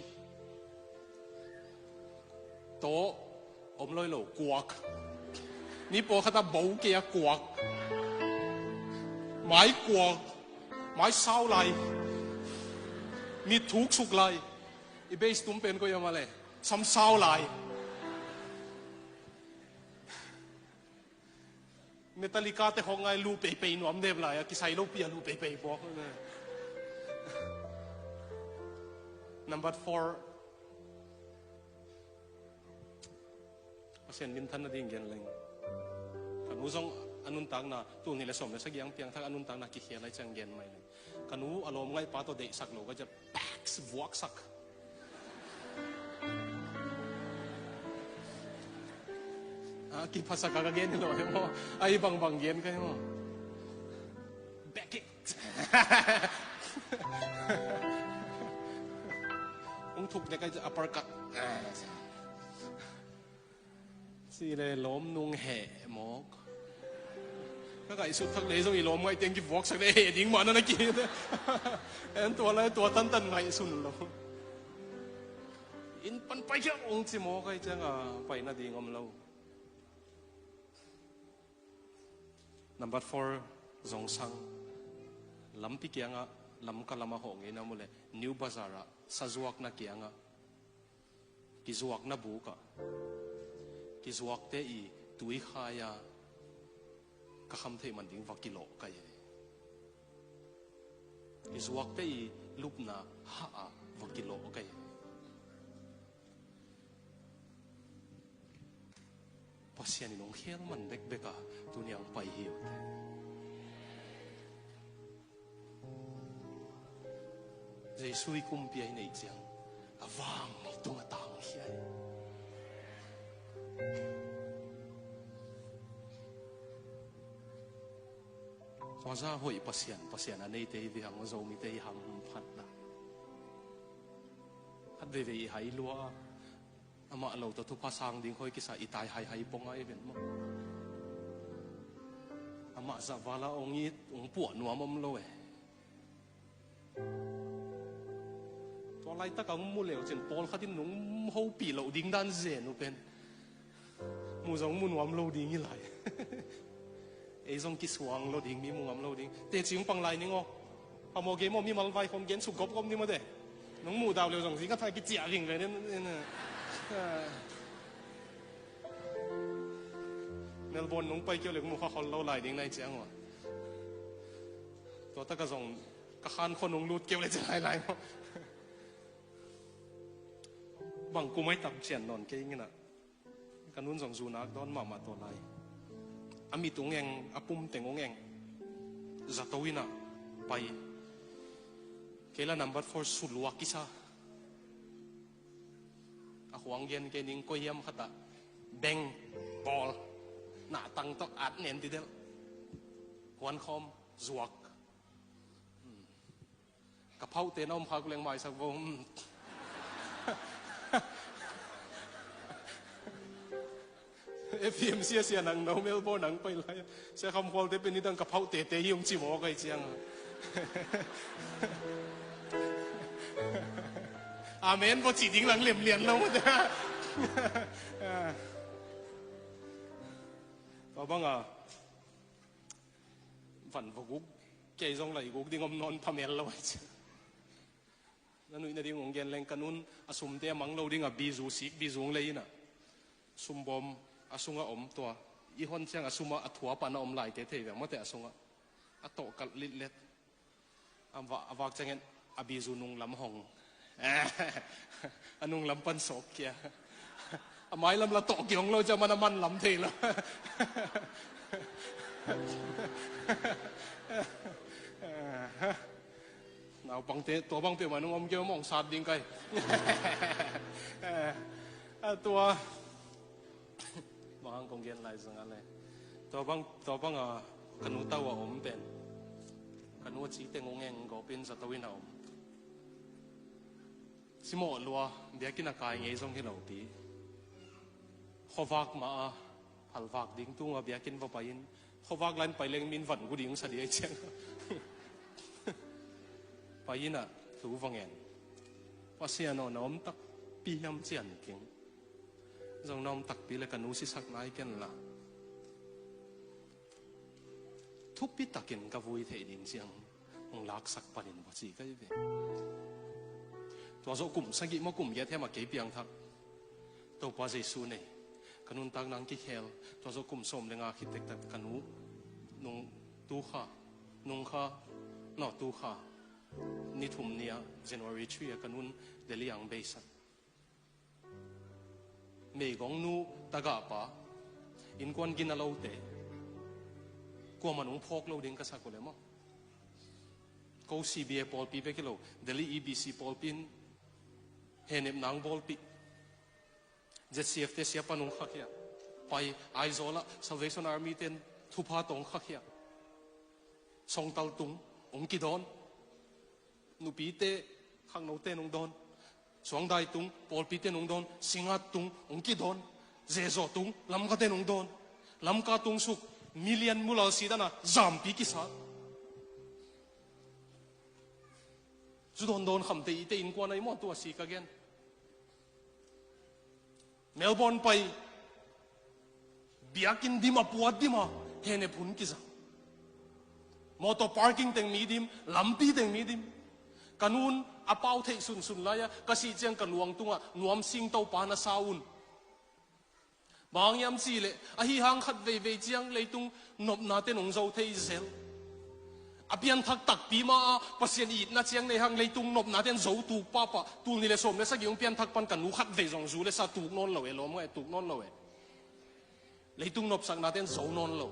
to om loi lo kwak ni po khata bau ke kwak mai kwak mai sao lại mi thuốc sục lại i base tụm pen ko yama le sam sao lại Metallica te hong ngai lu pe pe no am dev lại ki sai lo pia lu pe pe bo number 4 asen min than na ding gen leng kan uzong anun tang na tu ni le som le sagyang piang thak anun tang na ki khia lai chang gen mai kanu alom ngai pa to de sak lo ga ja packs vuak sak ki phasa ka gen lo mo ai bang gen kai mo back it ung thuk ne kai uppercut si le lom nung he mok các cái suốt thắc lấy rồi lom ngay tiếng cái vóc sắc đấy hệ tiếng mà nó kia đấy em tua lại tua tân tân ngay sun lo in pan bay chứ ông chỉ mua cái chẳng à bay na đi ngom lâu number 4 dòng sang lam pi kia nga lam kalama ho nge na mule new bazara sazuak na kia nga kizuak na bu ka kizuak te i tui khaya ka kham thei man ding vakilo kai izuak te i lupna ha a vakilo kai pasian ni nong khel man bek beka tuniang pai hiu Jesus kum pi ai nei chang awang ni tunga tang hiai hóa ra hội pasian anh ấy thấy vì hàng dầu mi thấy hàng phát đã hát về hay lúa ama lâu tao thu pasang đi khơi cái sa itai hay bông ai vậy mà ama sa vala ông buồn nuông mâm lâu to lại ta cũng mua liệu trên Paul khát tin nung hậu bị lậu đinh đan rèn open mua giống mua nuông lâu đi như lại ấy giống cái suang lo ding mi mung am lo ding te chiung pang lai ni ngo amo ge mo mi mal vai khom gen su gop gom ni ma de nong mu daw le giống gì cái thai cái chia ring cái nên Melbourne nong pai kêu le mu kha khol lo lai ding nai chiang wa to ta ka giống ka khan khon nong lut kêu le chai lai mo bang ku mai tam chen non ke ngina kanun giống zu nak don ma to lai ami tung eng apum tengong eng zatowina pai kela number 4 sulwa kisa ahuang gen ke ning ko yam khata beng ball na tang tok at nen ti del kwan khom zuak ka phau te nom kha kuleng mai sak vo FM เสียนังโนเมลโบนังไปเลยเสียคำความเตเป็นนิดังกระเพราเตะยงจิโมก็ไอเจียงอาเมนพอจีดิ้งหลังเหลี่ยมเลียนแล้วมั้งต่อบ้างอ่ะฝันพวกกูเกี่ยจงไหลกูดิ้งอมนอนพเมลแล้วไอเจียงนั่นนู่นนี่ดิ้งงงเย็นแรงกันนู่นอสมเตมังเราดิ้งอ่ะบีจูสิกบีจูงเลยน่ะสุมบอมอสุงอมตัวอีฮอนเชียงอสุมาอถัวปานอมไหลเตะแบบมาแต่อสุงอโตกัดลิดเล็ดอวักจังเงินอบีจูนุงลำหงอนุงลำปันโศกเกียไม้ลำละโตเกี่ยงเราจะมันมันลำเทละเอาบังเตตัวบังเตมันนุ่งอมเกี่ยวมองสาดดิ้งไกตัวบางกงเกียนไหลสังอะไรตัวบางกันนู้ตัวอมเป็นกันนู้จีเตงงเงก็เป็นสัตวินอมสิโมลัวเบียกินอากาศเงี้ยส่งที่เราปีขวักมาพัลวักดิ้งตุ้งเบียกินว่าไปยินขวักลันไปเลี้ยงมินฝันกูดิ้งสะดีเชียงไปยินอ่ะถูฟังเงินว่าเสียนน้อมตักปีน้ำเจียนเก่งจงน้อมตักปีเลยกันนู้สิสักนายกันละทุบปีตักกินกับวุ้ยเทดินเชียงองลักสักปนินวัจีก็ยังตัวโซกุ่มสังกิมกุ่มเยอะแท้มาเก็บเปียงทักตัวปาเจสูเนี่ยกันนู้นตักนังกิเคลตัวโซกุ่มสมเลงอาคิดเด็กตักกันนู้นงตูข้านงข้านอตูข้านี่ทุ่มเนี่ย January 3กันนู้นเดลี่ยังเบสันเมย์กงนู้ตะกะปะอินกวนกินอะไรเตะกลัวมันนุ่งพกเราดิ้งกระสักกูเลยมั้งกู CBA บอลปีไปกี่โลเดลี่ EBC บอลปีนเห็นเอ็มนังบอลปีเจ็ด CFT เสียปนุ่งขักเฮียไปไอโซล่า Salvation Army เต็นทุพาตงขักเฮียส่งตัลตุงองกิดอนนูปีเตข้างโนเตนองดอนสวงได้ตุงบอลปีเตนองดอนสิงห์ตุงองกิดอนเจโซตุงลำกาเตนองดอนลำกาตุงสุกมิลเลียนมูลาสีดานะจามปีกิสาจุดโดนคำเตยเตอินกวนไอมอตัวสีกะเกนเมลเบิร์นไปเบียกินดิมาปวดดิมาเฮเนพุนกิซามอเตอร์พาร์กิ้งเต็งมีดิมลำปีเต็งมีดิมกันนู้นอาเป้าเทสุนเลยอะกษีเจียงกันหลวงตุงอะนวมสิงเต้าปานาซาอุนบางยามสิเลยอะฮิฮังขัดเวเจียงเลยตุงนบนาเตนงเจ้าเทเซลอภิยันทักตักปีมาปัสยานีน่าเชียงในหังเลยตุงนบนาเตนโจตูป้าปะตูนี่เลยสมเลยสักอย่างเพียนทักปันกันนูขัดเวจงจูเลยสักตูนอนเลยล้อมไงตูนอนเลยเลยตุงนบสักนาเตนโจนอนเลย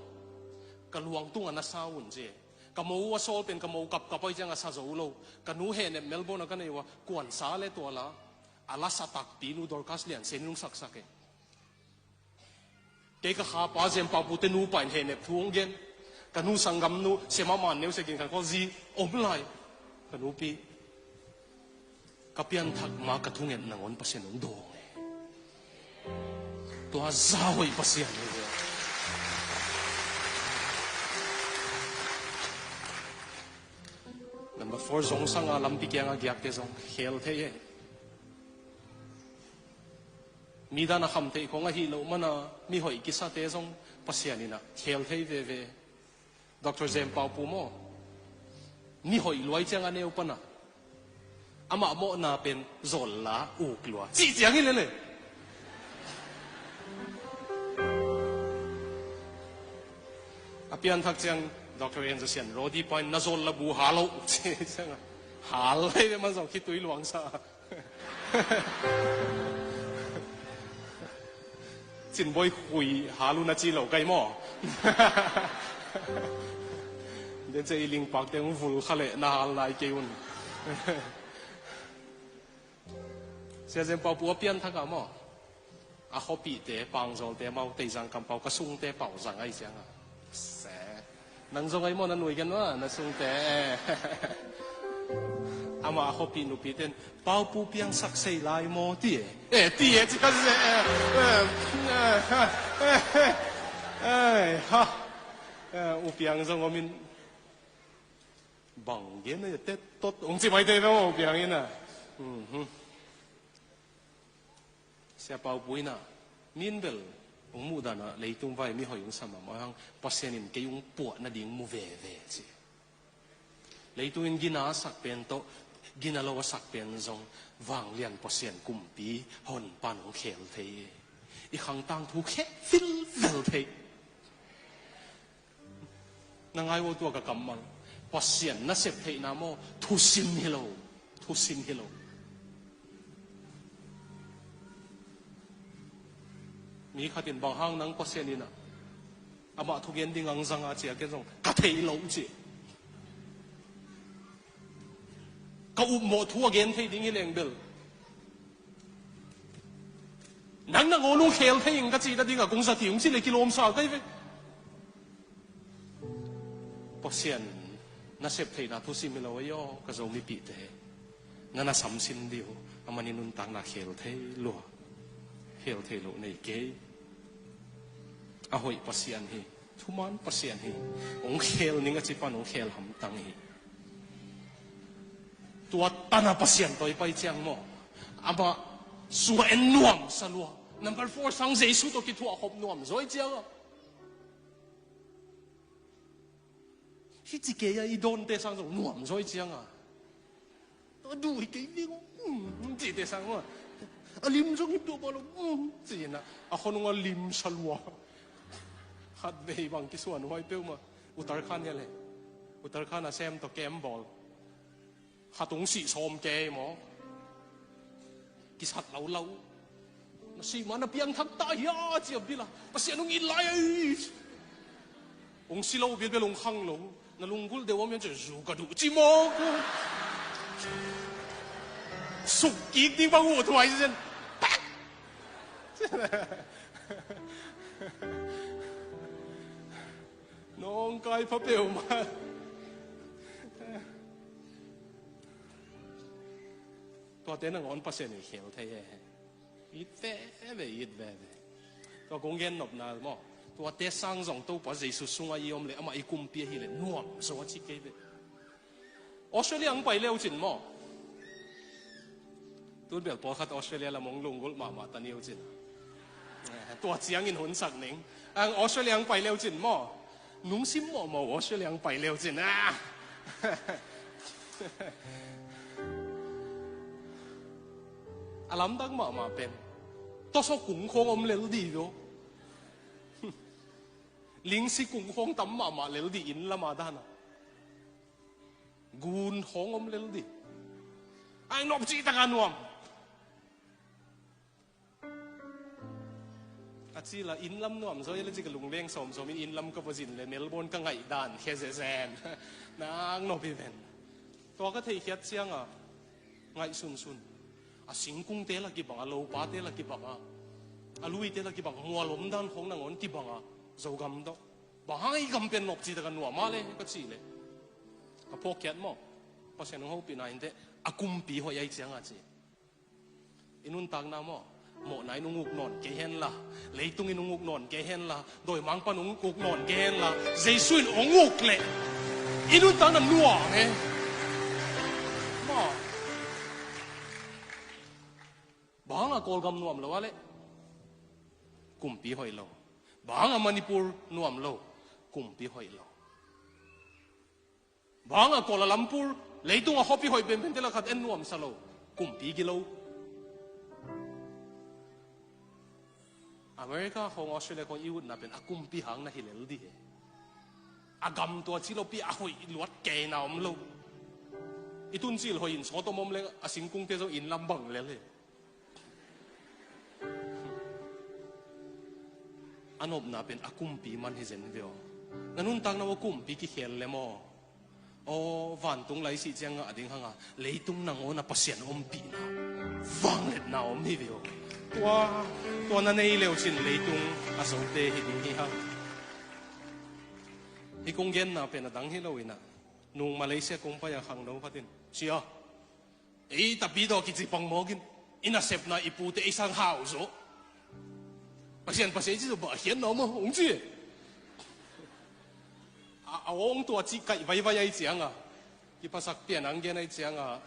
กันหลวงตุงอันน่าซาอุนเจกับมูว่าโซลเป็นกับมูกับไปจังอาซาโจโลกันนูเห็นเนี่ยเมลเบิร์นกันเนี่ยว่ากวนซาเลยตัวละอาลาสตักปีนูดอร์คัสเลียนเซนุงสักเกก็ข้าป้าเจมป้าพูดนูไปเห็นเนี่ยทุ่งเย็นกันนูสังกัมนูเสมามันเนี่ยเสกินกันก็จีอมไลกันนูปีกับยันทักมากระทุ่งเงินนังอนปัสยานุงโดงตัวซาวิปัสยานุงNumber 4 zong sang alam pikir nga giyak te zong hel te ye mi da na kham te ko nga hi lo mana mi hoi kisa te zong pasiani na hel te ve Dr. Zem Pau pu mo mi hoi loi chang ane upana ama mo na pen zol la uk lua chi chiang hi le apian thak chang Dr. Anderson, Rodi Point, Nazol Labu, Halo, Halo, man song Kitui Luang Sa. Chin Boy Hui, Halo Nachilo, Gaimo. Then say Ling Park, then Vul Hale, Nahal Lai Keun. Says in Papua Pian Tagamo. A hopi te, Pangzol te, Mau te Zang Kampau, Kasung te, Pau Zang Ai Zanga. นังทรงไอ้มอนั่นหน่วยกันว่านังทรงแต่阿妈好比努比点包不变sắc谁来摸爹？哎，爹这个是哈，有变上我们忙人呢，得多，我这买对了，有变人啊，下包不呢，面bel我木的呢，雷东外面好用什么？我想把些人给用薄那点木歪歪子。雷东人กินอาสักเป็นโตกินอะไรวะสักเป็นซงวางเลียนปอเซียนกุมปีหอนปานของเขลเทอีขังตังถูกแค่ฟิลเทนางไงว่าตัวกับกำมังปอเซียนน่าเสพเทน้ำโมทุสินฮิโลมีข้าตินบางห้างนังปอเซียนนี่นะอามาทุกเย็นดิ้งอังสังอาเจียกันซงกะเทโลจีก็อุโมทั่วเกณฑ์ที่ดิ้งเลี้ยงเบลนังโอนุเคลที่ยังก็จีได้ดิ้งกับกงสถิงสิเลยกิโลมสาวได้ไหมพอเสียนน่าเสพที่น่าทุสิมิลาวย่อก็จะมีปีเตะนั่นน่าสำสินเดียวอามันนินุนตังน่าเคลที่ลัวเคลที่ลัวในเกย์อาหอยพอเสียนฮีทุมันพอเสียนฮีองเคลนี่ก็จีปันองเคลหำตังฮีตัวตันปัสยันตัวไปเจียงโมอามาสัวเอ็นนวมสลัว number 4สังเจสุตัวกิทัวขบนวมสวยเจียงที่จีเกียอีโดนเตสังส่งนวมสวยเจียงตัวดูอีกทีก็จีเตสังว่าลิมจงฮิบตัวบอลจีน่ะคนงอลิมสลัวฮัดเบย์บางกิส่วนห้อยเปี้ยวมาอุตรขันเนี่ยเลยอุตรขันแซมตัวแกมบอลข้าต้องสีชมแกหมอกิสัตเหลาน่ะสีมันน่ะเพียงทักตายาเจียบดิล่ะภาษานุ่งอินไลองค์สิเราเบียดไปลงข้างลงน่ะลงกุลเดี๋ยวว่ามันจะรูกระดูจิโมกุสุกิดิ้งบังหัวถวายเส้นน้องกายพระเปลวมาตัวเต้นงอนภาษาเนี่ยเขียวไทยอีแว่ตัวกงเงินหนบนาหม้อตัวเต้สร้างสองตัวภาษาสุสุงอายุมเลยเอามาอีกุมเปียฮิเลยนวมสวัสดิ์เกย์เลยออสเตรเลียไปเร็วจริงหม้อตัวเบลพอขัดออสเตรเลียละมองลงกุลมาตันเร็วจริงตัวเจียงอินหุนสักหนึ่งออสเตรเลียไปเร็วจริงหม้อนุ่งซิมหม้อออสเตรเลียไปเร็วจริงนะอาลัมดังมาเป็นตัวสกุงคงอมเลลดีด้วยลิงสิกุงคงตั้มมาเลลดีอินละมาด้านะกูนคงอมเลลดีไอ้นบจีตะกันวมอาจีละอินลำนวมโซยเลยจีกับลุงเลี้ยงสมอินลำกับวจินเลยเมลเบิร์นก็ไงด่านแค่แซนนางนบอีเวนตัวก็เทียดเสียงไงซุนอาสิงกุ้งเตละกี่บังอาโลปาเตละกี่บังอาลุยเตละกี่บังหัวลมด้านของนางอนกี่บังโจกำดอกบางอีกำเป็นนกจีตะกันหัวมาเลยก็จีเลยก็พวกแคทมั้งเพราะฉะนั้นเขาปีนายเตอากุมปีหัวใหญ่เสียงอาจีอินุนตังน้ำมั้งหมอไหนนุ่งอุกนอนเกเฮนละเลยตุงอินุ่งอุกนอนเกเฮนละโดยมังปนุ่งอุกนอนเกเฮนละเจสุนองอุกเลยอินุนตังน้ำนัวเนี่ยมั้งบางกอลกำนวมเลวะเลยกุมปีหอยโลบางมณีปูร์นวมโลกุมปีหอยโลบางกอลลัมปูร์เลยตุงฮอปปีหอยเป็นเทละขัดเอ็นนวมสโลกุมปีกิโลอเมริกาของออสเตรเลียของยูนน่ะเป็นอากุมปีหังน่ะฮิเลลดีอากำตัวชิโลปีอาหอยลวดเกยนามโลอีตุนจิลหอยอินสอตมอมเลยอาสิงกุงเตโซอินลำบังเลยอันนบน่ะเป็นอากุมปีมันให้เจนเดียวนั่นนุ่นตังน่ะว่ากุมปีกี่เขียนเลยมั้งโอ้วันตุงไหลสิเจียงอ่ะดิ้งหังอ่ะเลยตุงนางโอน่ะภาษาอมปีน่ะฟังเล็ดน่ะอมนี่เดียวตัวนั้นในเลวสินเลยตุงอาศัยเตะหิดิ้งหิฮะฮิกงเย็นน่ะเป็นดังฮิโลวิน่ะนุ่งมาเลเซียกงไปยังขังดงพัดินเชีย tapi do kita pangmogin inasep na ipu te isang hauso pasien itu bahian nama ongji awong tua cika vai ai chiang a ki pasak pian anggen ai chiang a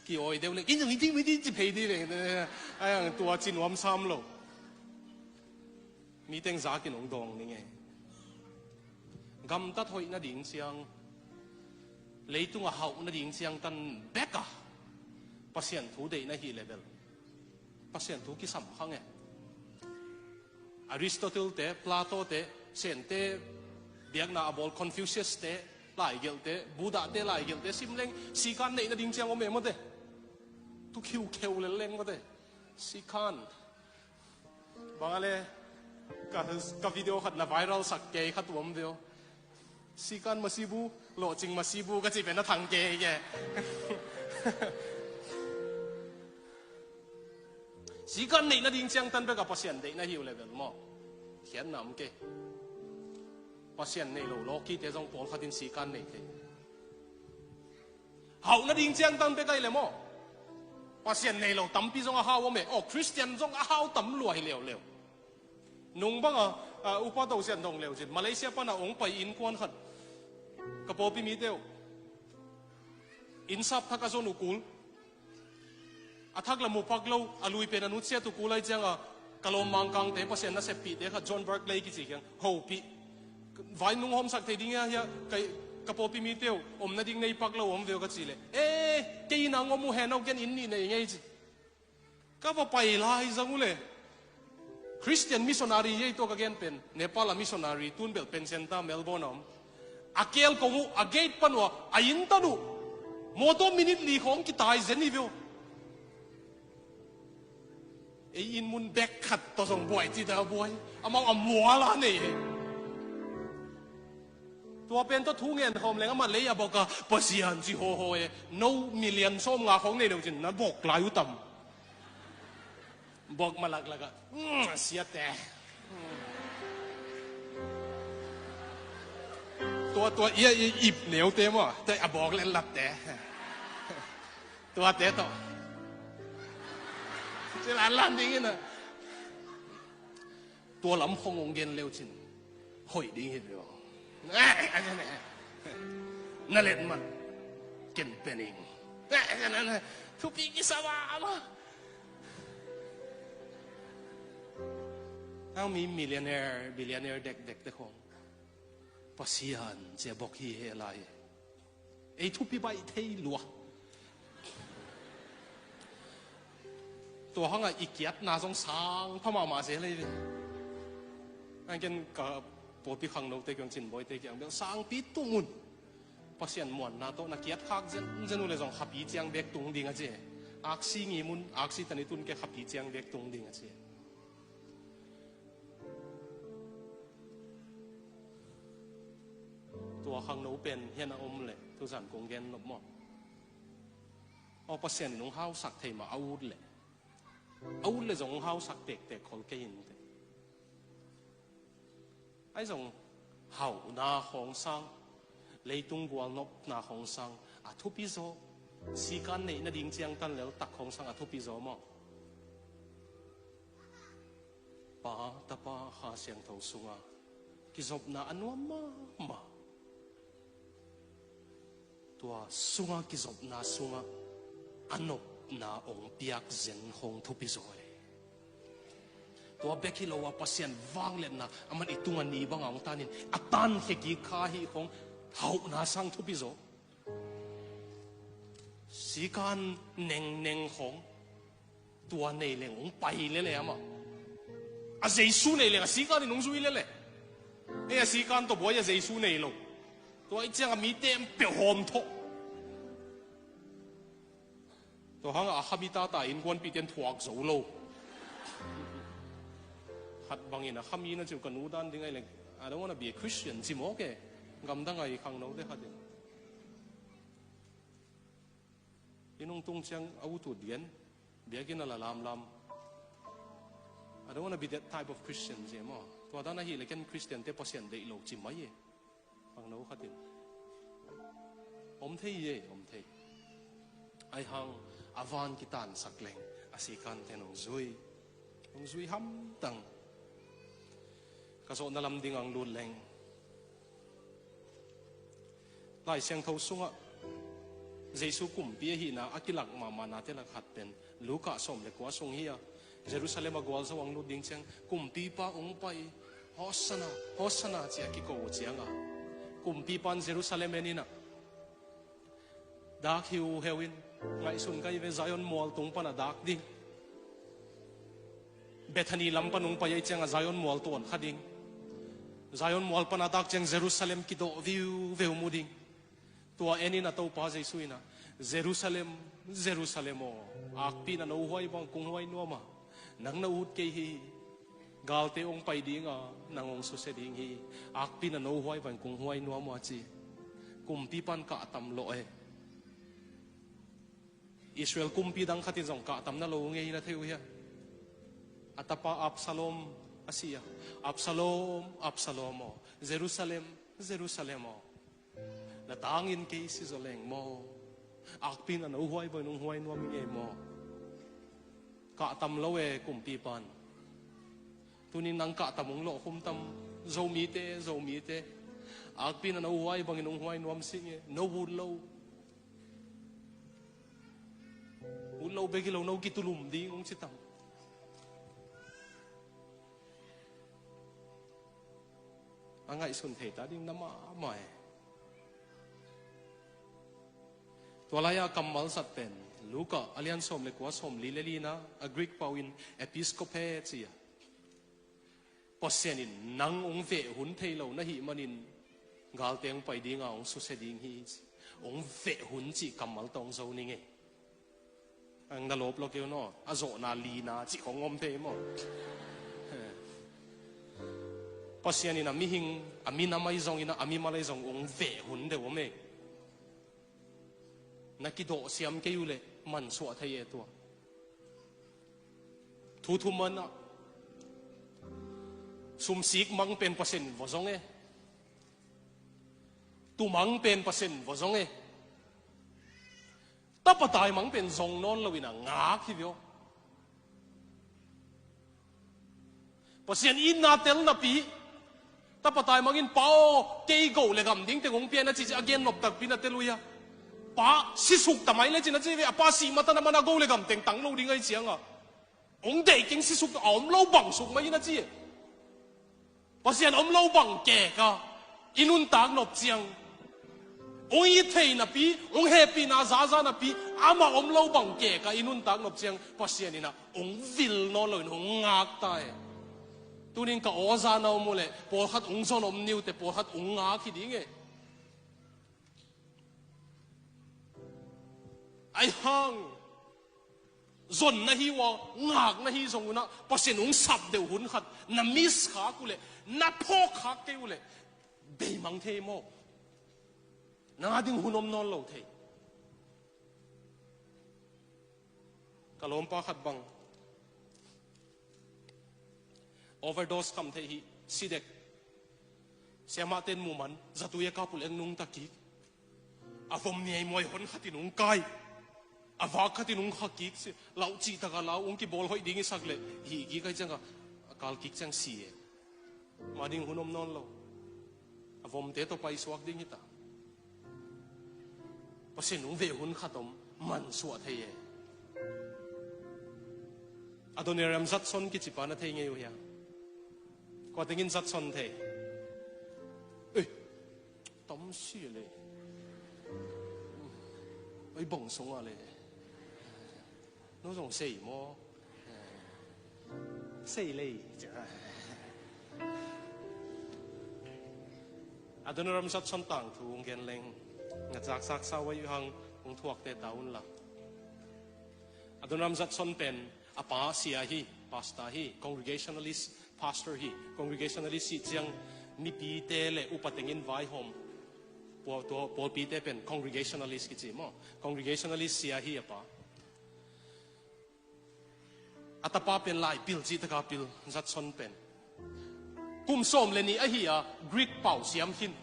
ki oi deu le ki jong ti ti pei di le ai tua chin wam sam lo mi teng za kin ong dong ni nge gam tat hoi na ding chiang leitung a hau na ding chiang tan beka pasien thu de na hi level pasien thu ki sam khang e Aristotle te Plato te sen te biak na abol Confucius te lai gel te Buddha te lai gel te sim leng si kan nei na ding chiang o me mo te tu khiu le leng mo te si kan bangale ka video khat na viral sak ke khat wom dio si kan masibu lo ching masibu ka chi pe na thang ke ye si kan nei na ding chiang tan be ka pasien de na hiu level mo hian nam ke pasien nei lo ki te jong pol khatin si kan nei te hau na ding chiang tan be kai le mo pasien nei lo tam pi jong a hau me Christian jong a hau tam luai leo nung bang upa tau sian dong leo jin Malaysia pa na ong pai in kwan khat ka po pi mi teo insap thaka zon ukul athak la mu paklo alui pe na nu chia tu kulai changa kalom mangkang te pasien na sepi te kha John Berkeley ki chi kyang ho pi vai nung hom sak the ding ya kai ka po pi mi teo om na ding nei paklo om veo ka chi le ke na ngom mu he no gen in ni nei ngai chi ka pa pai lai zangule Christian missionary ye to again pen Nepal missionary tunbel pensenta Melbourne akel ko a gate panwa ayin tanu moto minute li khong ki tai zeni veo in mun back khat to song boy ti da boy among amwala ne to pen to thu ngen khom leng ma le ya boka pasian ji ho no million som nga khong ne lo jin na bok la yu tam bok malak laga siat teตัวอิบเหนียวเต็มว่ะแต่บอกเล่นหลับแต่ตัวเตะต่อจะหลานล้านดิ้งนะตัวลำคงงเงินเร็วจินหอยดิ้งเห็นเดียวอันนั้นนั่นเล่นมันเกินเป็นเองอันนั้นทุกปีกิสวามาเอามีมิลเลนเนอร์บิลเลนเนอร์เด็กๆของpasian je bok hi he lai ei thu pi bai thei lua to hanga ikiat na jong sang phama ma se le anh ken ka po pi khang no te kyang chin boy te kyang bel sang pi tungun pasian mon na to na kiat khak jen u le jong khapi chiang bek tung ding a je aksi ngi mun aksi tani tun ke khapi chiang bek tung ding a jeตัวข้างโน้เป็นเฮียนอมเลยทุกสันกงเกนหลบหมดเอาเปอร์เซ็นต์ของเขาสักเทมาเอาวุธเลยจงเขาสักเด็กคนเกินไอ้จงเห่าหน้าของสังเลยตุงกวางนบหน้าของสังอาทุพิโซสีกันนี่นาดิ่งเจียงตันแล้วตักของสังอาทุพิโซมั้งป้าตาป้าหาเสียงเท่าสุงากิจบนาอันว่ามาตัวสุงากิจบนาสุงาอันนบนาองเปียกเจนหงทุพิโซตัวเบกิโลว่าพัศยันวางเล่นนะมันอิตุงันนี้บางองตานินอัตันเฮกิข้าฮีของเฮานาสังทุพิโซสีการเน่งของตัวในเล่งองไปเลยอะมั้งอาเจสูในเล่งสีการนี่น้องซุยเลยสีการตัวบัวอาเจสูในโลตัวไอ้เจ้ามีเต็มเปียวหอมทกตัวห้างอาขาบิตาตาอินกวนปีเต็มถวกโซโลขัดบางอย่างนะขามีนั่นจะกันนูดันยังไงเลย I don't wanna be a Christian จิโมเกะกำดังไงข้างโน้นได้ขัดยังอินงตรงเชียงอาวุธเดียนเบียกินอะไรลาม I don't wanna be that type of Christian จิโมตัวด้านนั้นเลยกันคริสเตียนเตปเซียนเดอิโลจิมไหมข้างโน้นขัดยังอมเทียไอหัง avan kitan sakleng asikan tenong zui ham tang kaso nalam ding ang luleng lai siang thau sunga Jesu kumpi hi na akilak mama na te lak hatten Luka som le kwa sung hiya Jerusalem agwal sa wang luding chang kumpi pa ong pai hosana chia ki ko chianga kumpi pan Jerusalem enina dak hiu hewin ngai sun kai ve Zion mall tung pana dak ding Bethany lam panung pai changa Zion mall ton khading Zion mall pana dak chang Jerusalem ki do view muding tua eni na tau pa Jesu ina Jerusalem o akpi na nauhuay bang kung huay nuama nang nauhut kay hi galte ong pai dinga nang ong suseding hi akpi na nauhuay bang kung huay nuama chi kumpi pan ka atam lo Israel kumpi dang khatin jong ka atam na lo ngei na theu hiya atapa Absalom asiya Absalom o Jerusalem o natangin kay si Zoleng mo akpin na nauhuay ba nung huway nuwam mo kaatam lawe kumpi pan tunin nang kaatamong lo kumtam zomite akpin na nauhuay ba nung huway nuwam singe no hulaw begilaw no kitulum di ng sitang angay sun theta ding namamay Tualaya kamal satpen Luka alian som le kwa som lilelina a Greek pawin episcope chia posyanin nang ong ve hun theilo na hi manin galteng pai dinga ong suseding hi ong ve hun chi kamal tong zo ninge ang nalop lo kyo no azo na lina chi khongom the mo posyanin amihing amina mai zong ina amimala zong ong ve hun de wo me nakido siam kayule man suwa thay eto tutuman na sumsik mang pen pasen vozong tumang pen pasen vozong tapatay mang pen zong non lawina ngak hibyo pasen in natel na pi tapatay mangin pao kay go legam ding te gong pian na chichi again nop tag pinateluya pa sisuk tamay le china chive apa si mata na mana go le gam teng tang lo ding ai chiang ong dei king sisuk om lo bang suk mai na chi pasian om lo bang ke ka inun tag nop chiang ong i thei na pi ong happy na za na pi ama om lo bang ke ka inun tag nop chiang pasian ina ong vil no lo ong ngak tai tunin ka oza na mo le por khat ong son om niu te por khat ong ngak hi ding ai hang zon na hi wa ngak na hi zong na pasen ung sap de hun khat na mis kha kule na pho kha ke ule be mang the mo na ding hunom non lo the kalom pa khat bang overdose kam the hi sidek siama ten muman zatuya kapul eng nung taki avom niai moi hon khatin ung kai avak khatin ung khakik se lau chi taka lau ung ki bol hoi dingi sakle hi gi kai changa kal kik chang si mading hunom non lo avom te to pai suak ding hita pasin ung ve hun khatom man suat thei adoniram zat son ki chipana thei nge ya ko tingin zat son thei tom si le oi bong song a le nó dùng xì mò xì lì adoniram zat son tang thu ngen leng ngajak sak sawai hang ung thuak te taun la adoniram zat son pen apa sia hi pasta hi congregationalist pastor hi congregationalist si chiang mi pi te le upatengin vai hom po pi te pen congregationalist ki chi mo congregationalist sia hi apa atapa pen lai pil chi taka pil zat son pen kum som le ni a hi a Greek pau siam hin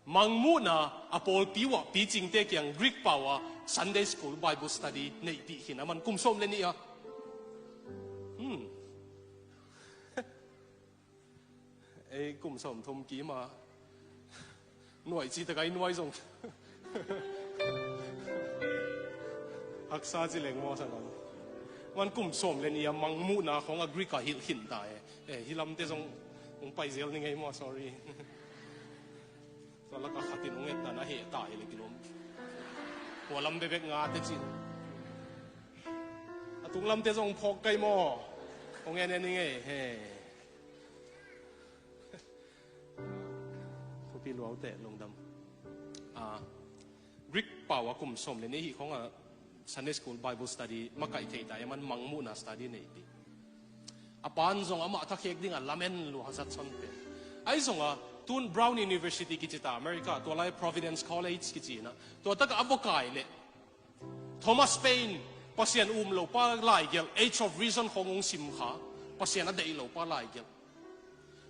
mang mu na apol piwa pi jing te kyang Greek pawa Sunday school Bible study nei pi hin aman kum som le ni a ei kum som thom ki ma nuai chi ta kai nuai zong hak sa chi leng mo sa ngon man kum som le ni a mang mu na khong a Greek a hil hin ta hilam te zong ong pai zel ni ngai mo sorry so la ka khatin ong et na he ta le kilom walam bebek nga te chin atung lam te zong phok kai mo ong en ni ngai heพพี่รู้แต่ลงดำGreek ป่าวกุมสมเลยนี่ของSunday School Bible Study มาไก่เทแต่มันมังมุนา study นี่ปีอาปานส่งอามาทักเอกดิ้งลาเมนลูฮัสัตสันเป็นไอ้ส่งตุน Brown University กิจตาอเมริกาตัวไล่ Providence College กิจนะตัวตั้งอับกายเลย Thomas Paine ปัสยานโลป้าไล่เกล Age of Reason ขององค์สิมขาปัสยานนั่นเดโลป้าไล่เกล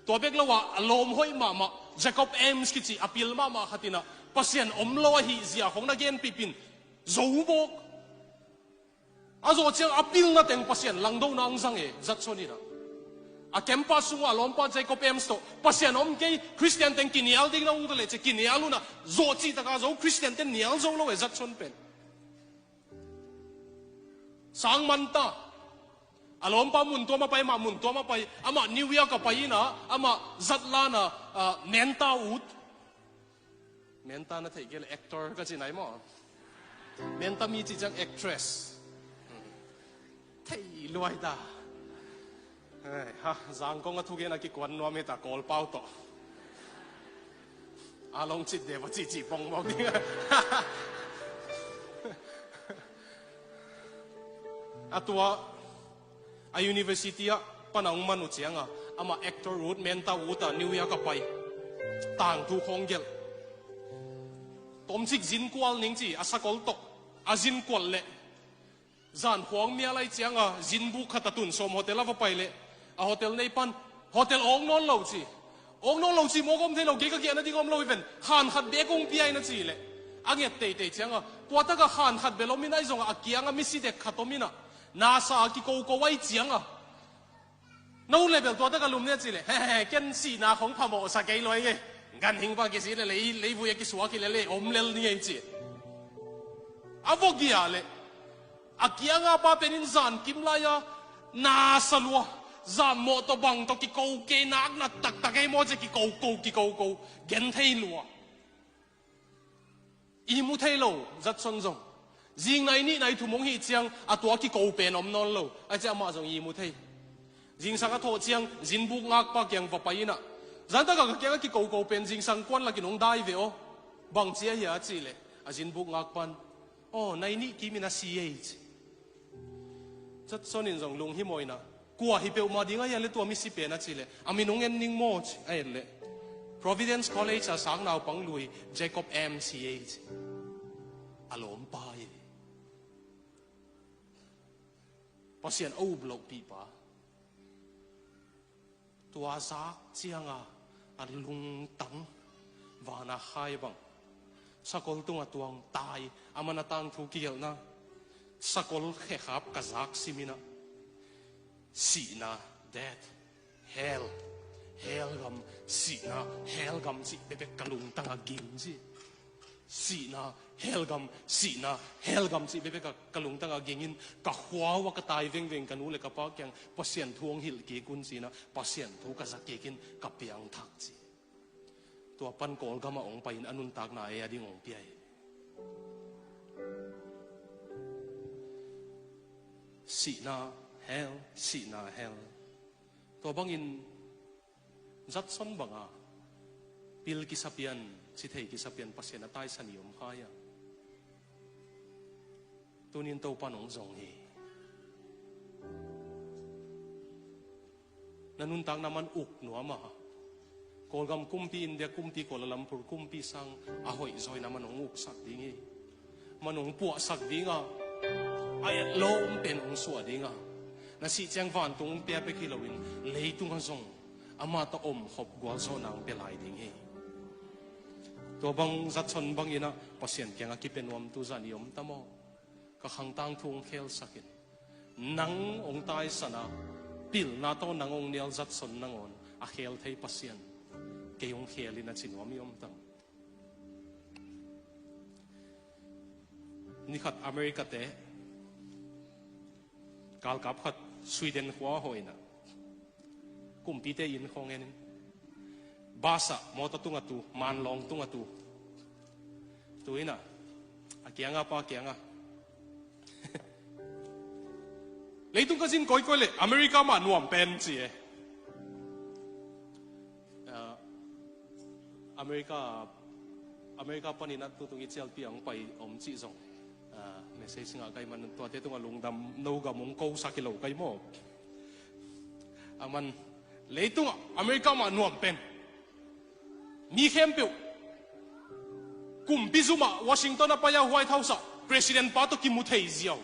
ตัวเบกละว่าลมห้อยมาJacob Ames กิจิอภิลมาขัดินะปัสยันอมโลหิเสียของนักเรียนปีปินโจบกอาโจเจียงอภิลนั่นเองปัสยันหลังดูนางสังจัดส่วนนี้นะอาแคมปัสสุงาลมปัส Jacob Ames โตปัสยันอมเกย์คริสเตียนเต็งกินยาลดิ้งน้องตัวเล็กจะกินยาลุนะโจจีตะกาโจคริสเตียนเต็งยาลโจโลจัดส่วนเป็นสังมันตาอารมณ์ปามุนตัวมาไปมามุนตัวมาไปอามานิวยอร์กกับไปนะอามาจัดลานะเมนตาอูดเมนตานะที่เกี่ยวกับ actor ก็จีไหนมั้งเมนตามีจีจัง actress ที่รวยตาเฮ้ยฮะจังกงก็ทุกอย่างนักกวนนัวเมตากอลเป้าต่ออาลงจิตเดี๋ยวจีปองบอกนี่อาตัวuniversity ปนังมนุษย์เสียงอามา actor root เมนตาอูตนิวยอร์กกับไปต่างทุกของเกลตอมสิกจินกวลนิ่งจีอาศักลตกอาจินกวลเละจานหวงเมียอะไรเจียงจินบุกขัดตุนสมโฮเทลว่าไปเละโฮเทลในปันโฮเทลองนอนเหล่าจีองนอนเหล่าจีโมกมเทลเราเกี่ยกเกี่ยนั่นที่กมเราเป็นหันขัดเบกงปีไอนั่นจีเละอันเงี้ยเตะเจียงตัวตะก็หันขัดเบลมินไอซงอาเกียงมิสิเด็กขัดตมินะนาซากิโกโกไว้เจียงนู่นเลยเบลตัวตะก็ลุมเนี่ยจีเละเฮ้เกินสีนาของพม่าสักกี่ร้อยเงี้ยกันหิงปากิสิเลยเลยวุยกิสวากิเลยอมเลลนี่เองจีอาวกี้อะไรอากี้งาป้าเป็นอินซานกิมลายานาสลัวจานโมตบังตกิโกเกนักนัดตักไอ้โมจะกิโกเกนเทลัวอีมุเทโลจัดสนจงยิงในนี่ในทุ่มงหีเจียงอาตัวกิโกเป็นอมนอนโลไอ้เจ้ามาจงอีมุเทยิงสักโทเจียงยินบุกงักปากยังไปนะ咱大家讲起高高变成相关啦，佢弄大嘅哦，bằng chia嘢字咧，阿先不壓班，哦，那呢幾面啊 CH， 即所年上弄起來嗱，過去表嘛點解嘢你多咪是變啊字咧，阿咪弄人寧麼哎咧 ，Providence College 啊省鬧幫lui Jacob M CH， 阿羅唔巴嘅，不是人歐不落比吧，ตัวซักเจียงอันลุงตังวานาหายบังสกอลตุงตัวงตายอามันตังทุกเกี่ยวนะสกอลเขขับกษักสิมินะสีนะ death hell hell กำสีนะ hell กำสิเด็กกะลุงตังกินสิสีนะ hell กำสีนะ hell กำสิเด็กกะลุงตังกินกะหัวว่ากะตายเวงกันนู้นเลยกะปากยังปัสยันทวงหิลกีกุนสินะปัสยันทุกกะสักกินกะเปียงทักสิตัวปันโกลก็มาองไปอนุนตากนายดิ้งองเปียสีนา hell สีนา hell ตัวบางอินจัดสนบังปิลกิสเปียนสิเทกิสเปียนปัสยันตายสนิยมหายตัวนี้ตัวปันองจงเฮนันุนตากน้ำมันอุกหนัวมาโกลกำกุมปีอินเดียกุมปีโกลลัมพูร์กุมปีสังอาหอยซอยน้ำมันองอุกสักดิ้งมันองปัวสักดิ้งไอ้โลมเป็นองสวดดิ้งนั่นสิแจงฟันตรงเปียไปกิโลวินเลยตุงกระซงอามาตอมขบกัวโซนังเปลายดิ้งตั ตัวบังจัดชนบังยินะภาษาเก่งกิเป็นวมตุจานิยมตั้มก็ขังตังทุ่งเคลสักินนังองตายสนะปิลนาโตนังองเนียลจัดชนนังอนอาเคลเทยภาษาเกี่ยงเคลินะจินวมยมตั้มนี่ขัดอเมริกาเตะกาลกับขัดสวีเดนหัวหอยนะกุมปีเตยินของเงินบาสะมอตตุงตูมันลองตุงตูตัวนี้นะอาเกียงอ่ะป้าเกียงอ่ะเลยตุงก็จินก้อยๆเลยอเมริกามันนวมเป็นจีอเมริกาปนินัทตุงอิเจลปีอังไปอมจีซงไม่ใช่สิ่งอะไรมันตัวเตตุงลงดำนูกับมงกูสักกิโลไกโมมันเลยตุงอเมริกามันนวมเป็นมีเข้มเปียวกุมพิจุมาวอชิงตันไปยาไวท์เฮาส์ประธานปาตุกิมุเทย์เจียว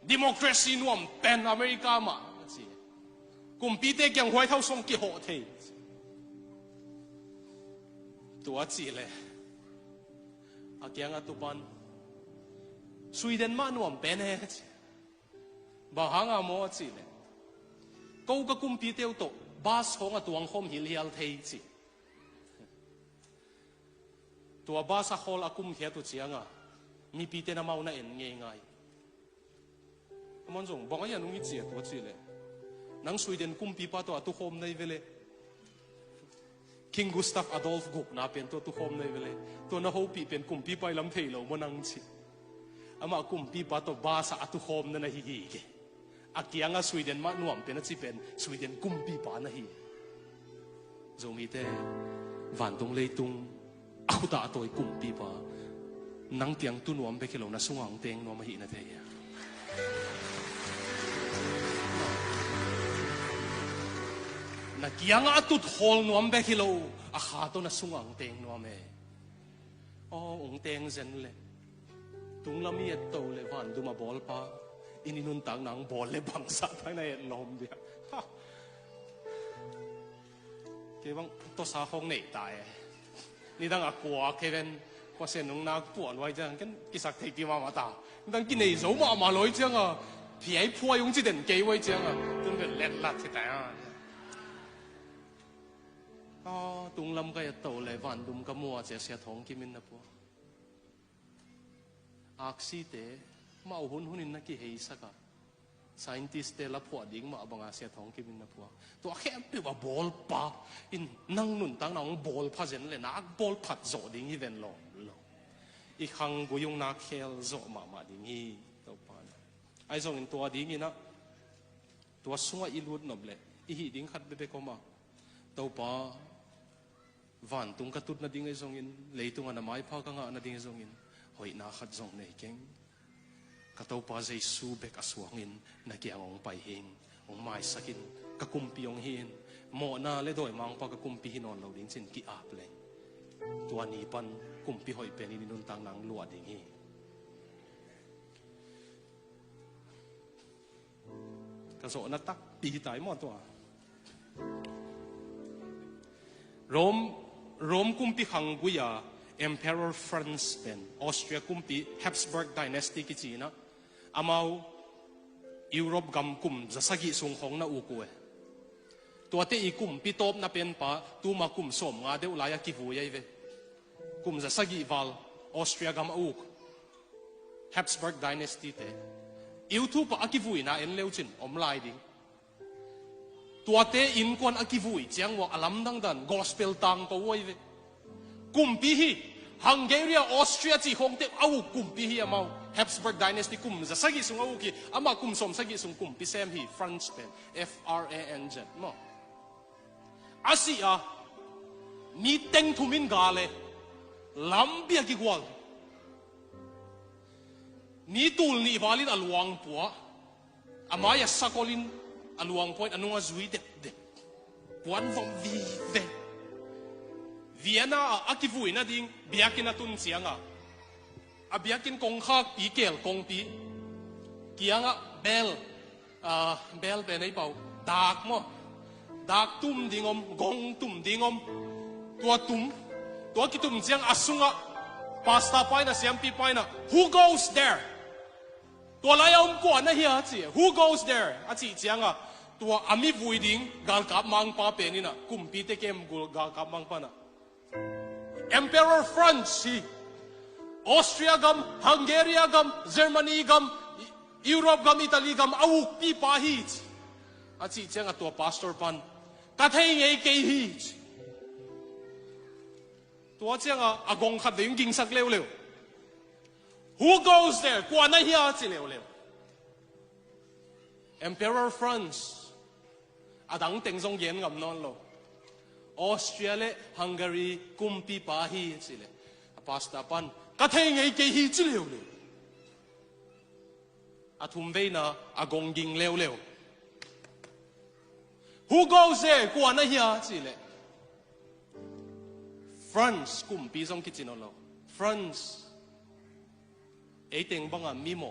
ดิโมคราซีนวมเป็นอเมริกามากุมพิเตยังไวท์เฮาส์ส่งกี่โหเทย์ตัวจีเลยอาเกียงอัตุปันสวีเดนมานวมเป็นเฮบ้าหังอโมจีเลยกูก็กุมพิเตวโตบาสของอตัวงคมฮิลฮิลเทย์จีตัวบาสฮอลอากุมเทียตุเจียงมีปีเตนมาอุณาเอ็นง่ายๆมันส่งบอกว่าอย่างนู้นเจียตัวจีเลยนังสวีเดนกุมปีป้าตัวตุโฮมในเวลคิงกุสตัฟอดอล์ฟกุกน่าเป็นตัวตุโฮมในเวลตัวน่าฮูปีเป็นกุมปีไปลำเทยเรามันนังจีอามากุมปีป้าตัวบาสอตุโฮมนั่นฮิกิเกอาเกียงสวีเดนมานวมเป็นจีเป็นสวีเดนกุมปีป้านะฮิจงมีแต่วันตรงเลยตรงเอาตาตัวกุมปีปะนังเตียงตุนวมไปกิโลนะสว่างเตียงนวมหินะเทียนักยังอาตุดฮอลนวมไปกิโลอาขาตัวนะสว่างเตียงนวมเอองเตียงเซนเลยตุงละมีเตโตเลยวันดูมาบอลปะอินินุนต่างนังบอลเลยบังสัตว์ภายในลมเดียวเกี่ยงตัวสาของเหนื่อยตายนี่ตั้งกลัวเคเป็นก็เส้นน้องนักปวดไว้จังกันกิสักทีกี่มาตาตั้งกินในโซ่มาลอยจังพี่ไอ้พ่อ用这点机会จัง真係叻辣起嚟ตุงลำก็จะโตเลยวันดุมก็มัวจะเสียท้องกินมินนะปัวอักษีเตะมาเอาหุ่นนักกี่เฮสักscientist เตละพวดดิ้งมาบังอาเสียท้องกินมินนะปัวตัวแค่เปียบอลปะอินนั่งนุ่นตั้งน้องบอลพัดเจนเลยนักบอลพัดโจดิ้งอีเวนลงอีกครั้งกูยงนักเคลโจมาดิ้งอีตัวปานไอ้ส่งอินตัวดิ้งอีนะตัวสงอีลุดนบเลยอีหิดิ้งขัดเบก็มาตัวปาวันตุงกระตุดนาดิ้งไอ้ส่งอินเลยตุงอันไม้พากังนาดิ้งไอ้ส่งอินหอยนาขัดส่งในเก่งกระตัวปาใจสู้เบกอสวงอินนักเกี่ยงองไปเององไม้สักินกะกุมปีองเฮนหมอนาเลยโดยมังปากะกุมปีนอนเราดิ้งสินกีอาบเลยตัวนี้ปันกุมปีหอยเป็นอินุนต่างนางลวดดิ้งฮีกระโสนัตักปีตายหมดตัวโรมกุมปีขังกุยา Emperor Franz เป็นออสเตรียกุมปี Habsburg Dynasty กิจีนะอามายุโรปกำกุมจะสกิส่งของนาอุกุเอตัวเตอีกุมปีโตบนาเป็นปะตัวมากุมสมงาเดวลายกิฟูยัยเวกุมจะสกิวาลออสเตรียกำอุก Habsburg Dynasty เตอิวทูปะกิฟูนะเอ็นเลวจินอมลายดิตัวเตอินกวนกิฟูจังว่าอลัมดังดัน Gospel ตังตัวยัยเวกุมปีฮีฮังการีออสเตรียจีฮงเตเอากุมปีฮีอามาHabsburg Dynasty กุมจะสกิสงเอากีอามากุมสมสกิสงกุมปีเซมฮี Franz เป็น FRANZ มั้งอาศัยมีเต็งทุมินกาเลลำเบียกิกวลนี่ตูลนี่วาลินอลวงปัวอามาอยากสักลินอลวงพอยอนุงจุยเด็กปวนฟอมวีเววีน่าอากิฟุยน่าดิ้งเบียกินตุนเสียงอาเบียกินกงข้าปีเกลกงปีเกียงเบลเป็นไอ้เปล่าดากมั้งดากตุ้มดิ่งอมกงตุ้มดิ่งอมตัวตุ้มตัวกิตุ้มเจียงอาสุง pasta pai na siampi pai na who goes there ตัวไรเอาก่อนนะเฮียจี who goes there อาจีเจียงอ่ะตัวอามีวุยดิ้งกาลกับมังปาเป็นนี่นะกุมปีเตเกมกูกาลกับมังปานะ Emperor France ฮี Austria กัม Hungary กัม Germany กัม Europe กัม Italy กัมเอาปีปาฮีอาจีเจียงอ่ะตัว pastor ปันกระเทยไงเกฮีตัวเจียงอ่ะอากงขัดเดี๋ยวยิงสักเร็วWho goes there กว่านั้นเฮียจีเร็วEmperor France อาดังเต็งทรงเย็นกับนอนโลออสเตรียเลฮังการีกุมปีปาฮีจีเลปาสตาปันกระเทยไงเกฮีจีเร็วอาทุ่มเวน่ะอากงยิงเร็วWho goes there กว่านั้นเฮียจีเลFrance กุมปีทรงกิจนอนโล France เอเต็งบังอ่ะมีโม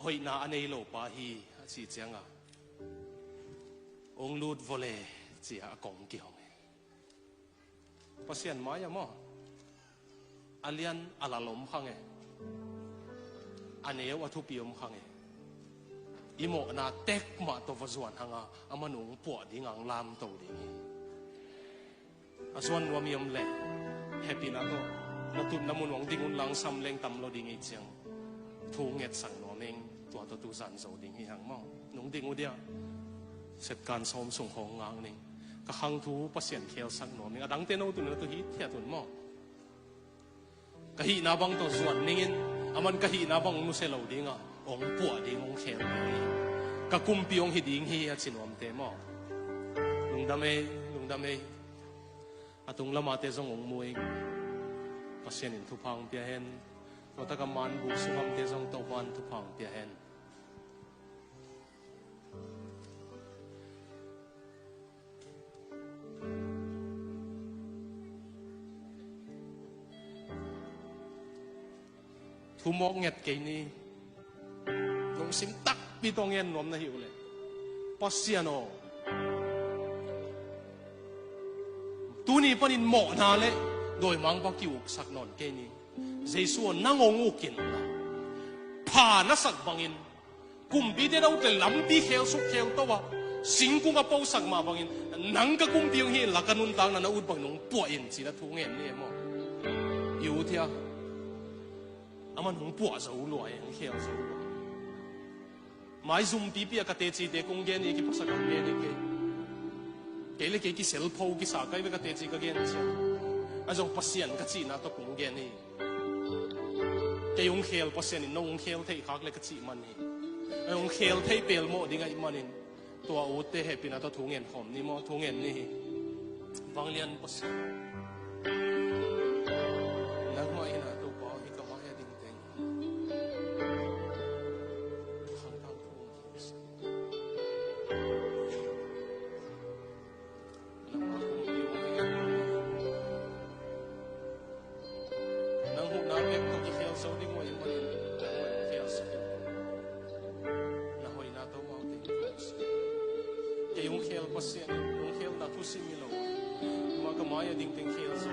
หอยนาอันนี้โลปาฮีจีเจียงอ่ะองลูดวอลเลจีอากงกี่ห้องภาษาหมายมั่งอันเลียนอัลลอมขังอันนี้วัตถุพิมพ์ขังอีโมนาเต็กมาตัววัจวนหังอามันงปวดดิ้งอังลามตัวดิ้งอาส่วนว่ามีอมเล่แฮปปี้นะก็นาตุนน้ำมันหวังดิ้งอุนลังซ้ำเล่งตำเราดิ้งอีเจียงทูเงียดสั่งนอนเองตัวตูสันโซดิ้งอีหังมั่งหนุ่งดิ้งอุเดียเสร็จการซ้อมส่งของงางนี่ก็ขังทูปัสเซียนเขียวสักนอนนี่ดังเต้นเอาตุนตัวฮีเทียตุนมั่งกะฮีนาบังตัวส่วนนิ่งอามันกะฮีนาบังนุเซลดิ้งองปวดดิ้งองเขียวนี่กะกุมปีองฮิดิ้งฮีจินวมเตมั่งลุงดำเออาตุงละมาเตจงองมวยปัสเซียนทุพังเปียเห็นตัวตะกมันบุกสุขมเตจงตัววันทุพังเปียเห็นทุมอกเงียดเกนี่ลงสิมตักปีตองเงินนวมนะหิวเลยปัสเซียนอตัวนี้ปนินหมอนาเลยโดยมังปากิวสักนอนเกนี่เจสัวนั่งงูกินผ่านัสักบังอินกุมปีเดเราแต่ลำปีเขียวสุกเขียวตัวสิงกุงกับปูสักมาบังอินนังกับกุมปีงเฮลักกันนุนตังนั่นอุดบังนงปวดอินสิละทุ่งเงินนี่มั้งอยู่เถอะอามันหงปวดจะอุลอยหงเขียวจะอุลอยหมายซุ่มปีปีกับเตจีเด็กงเงินนี่กี่ภาษากันเงินนี่เกลี่ยเกกี่เซลโพกี่สากัยกับเตจีกับเงินเชียวอาจจะภาษาอังกฤษน่าตกงเงินนี่เกี่ยงเขียวภาษานี่น้องเขียวที่ขักเลยกับจีมันนี่องเขียวที่เปลโมดิ้งไอ้มันนี่ตัวอุตเตะเป็นน่าตทุ่งเงินหอมนี่โมทุ่งเงินนี่บางเรียนภาษานักมวยน่ะตัวปออีกก็มาให้ดิ้งเต็งข้างทางทุ่งนักมาคุมอยู่นักหุบน้ำเก็บตัวกี่เขียวโซดิ้งมวยยังมันเขียวโซนักมวยน่ะตัวมาดิ้งเกี่ยงเขียวภาษาเนี่ยยงเขียวน่ะทุสิมิโลมาก็มาให้ดิ้งเต็งเขียวโซ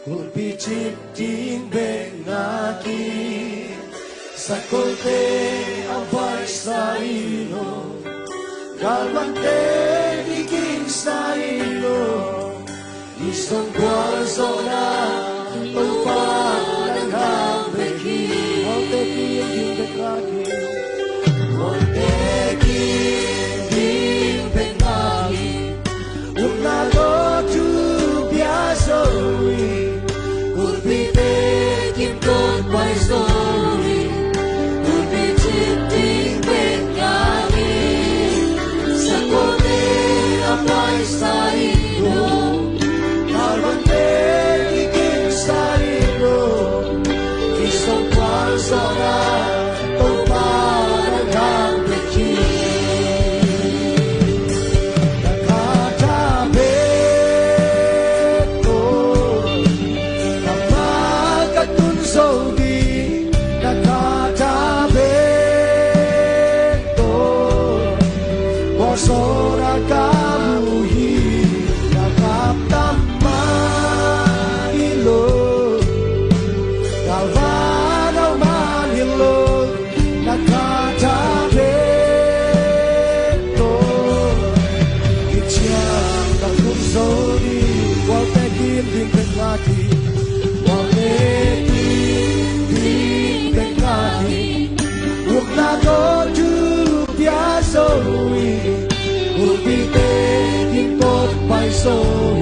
Kulpichiting bengaki sa kote abay sa ilo kalwante iking sa ilo isang guarzo na tupang naghambeki Monteki iking bengaki Monteki iking bengaki Unalo tu biazowi Could be taking good by story Could be cheating with Yagi Sa kote apay sa ilo Kalwante ikin rồi cuộc vì thế kim cốt bay rồi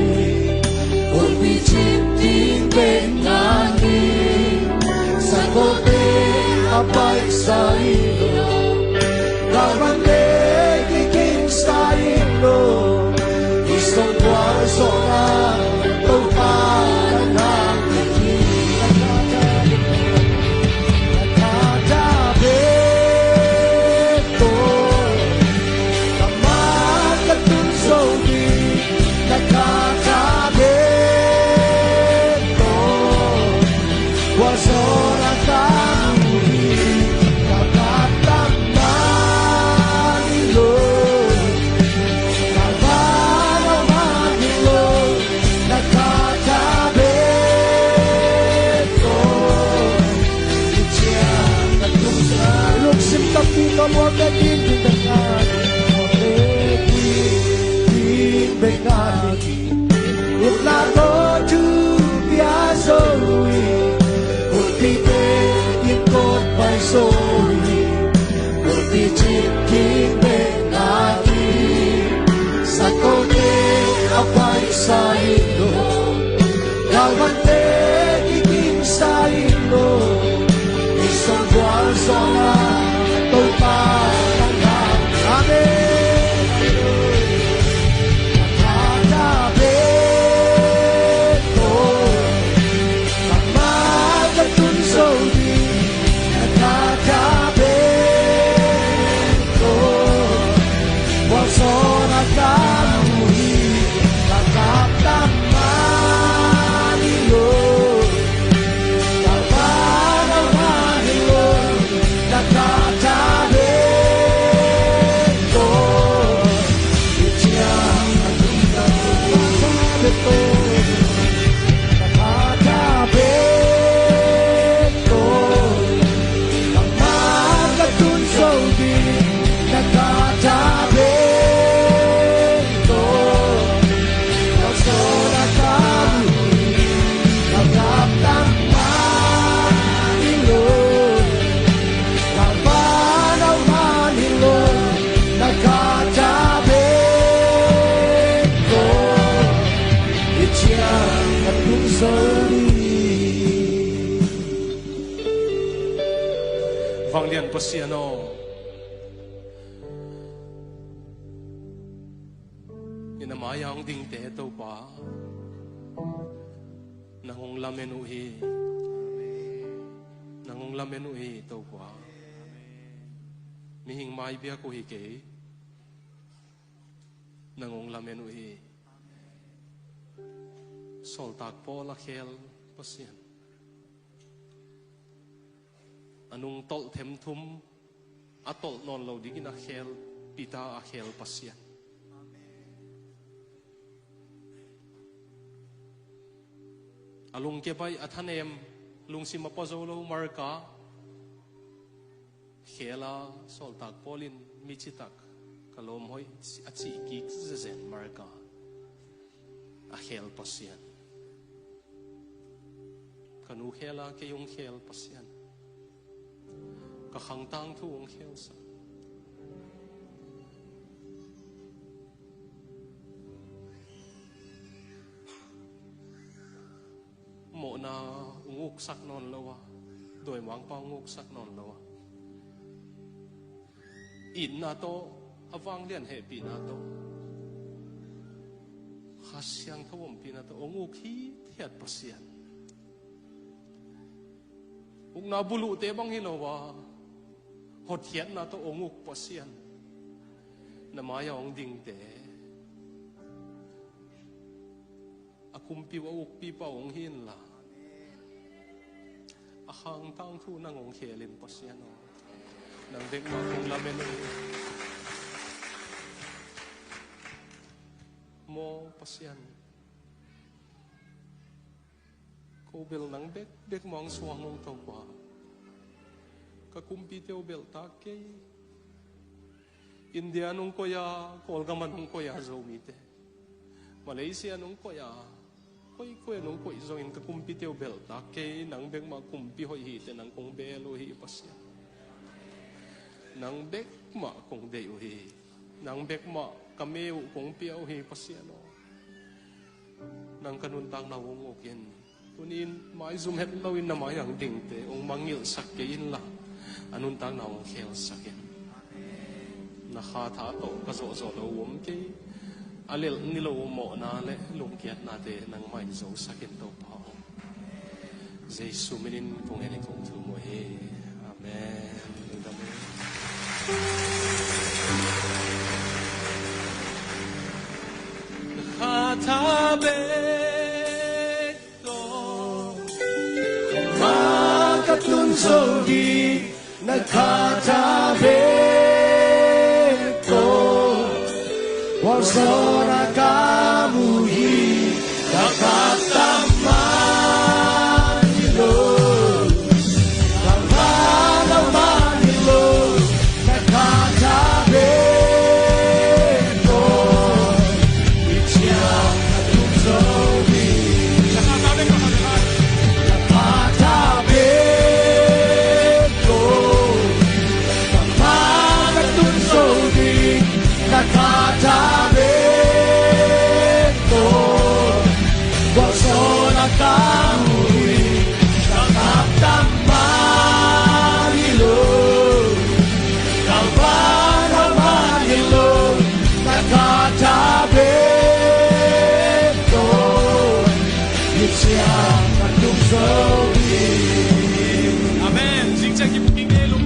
cuộc vì chim tin bên ngàn nghìn sa cô tê abay sa ilo lawan de kikim sa ilo isong kwa sona tâu pa na Kamu akin dengan Bengali Utlaro tu biasa Ulpite ikut paisoi Ulpite Bengali Sakote apai saino Galvante ikim saino Isong bual zona Tôi ta đang làm Amen Thả về tôi Bằng má các tuân sâu đi Thả về tôi Qua gió đã cá lùi Và cạp đám má đi lùi Và má đâu má đi lùi Đã cá vang lian pasiano ina mayang ding te to pa nangong lamenu hi to pa mi hing mai bia ko hi ke nangong lamenu hi sol tak po la khel pasian anung tol them thum atol non lo digin a khel pita a khel pasian alung ke bai athanem lung sima pozolo marka khela sol tak polin michitak kalom hoi achi ki zen marka a khel pasian kanu khela ke yung khel pasian ka khang tang thu ong khel sa mo na nguk sak non lawa doi mang pa nguk sak non lawa in na to awang lian he pi na to khasyang thawom pi na to nguk hi thiat pasian uk na bulu te bang hilowa hot hiat na to onguk pasian na maya ong ding te akumpi wa uk pi pa ong hin la ahang tang thu nang ong khelin pasian nang dek ma kong lamen mo pasian ko bel nang bek mong suang ong to pa kakumpi teo bel take India nung koya Kolgama nung koya zomite Malaysia nung koya koi nung koi zongin kakumpi teo bel take nang bek ma kumpi hoi hite nang kong belo hi pasya nang bek ma kong deyo hi nang bek ma kameu kong piao hi pasiano nang kanuntang nawungukin kunin mai zoom het lawin na mai ang dingte ong mangil sakin la anuntang nawung khel sakin na kha tha to ka zo zo lo wom ke alil nilo mo na le lung kiat na te nang mai zo sakin to pa Jesu minin kong ene kong tu mo he amen amen Katabeto Makatunsogi Nakatabeto Wasora kamuhi Nakatamanilo Kamanamanilo Nakatabeto Ichiyang Katunsogi Nakatabeto Makatunsogi Nakatabeto Wasona kamuhi Nakatamanilo Kamanamanilo Nakatabeto Ichiyang Katunsogi Amen. Sing sang ki buking elong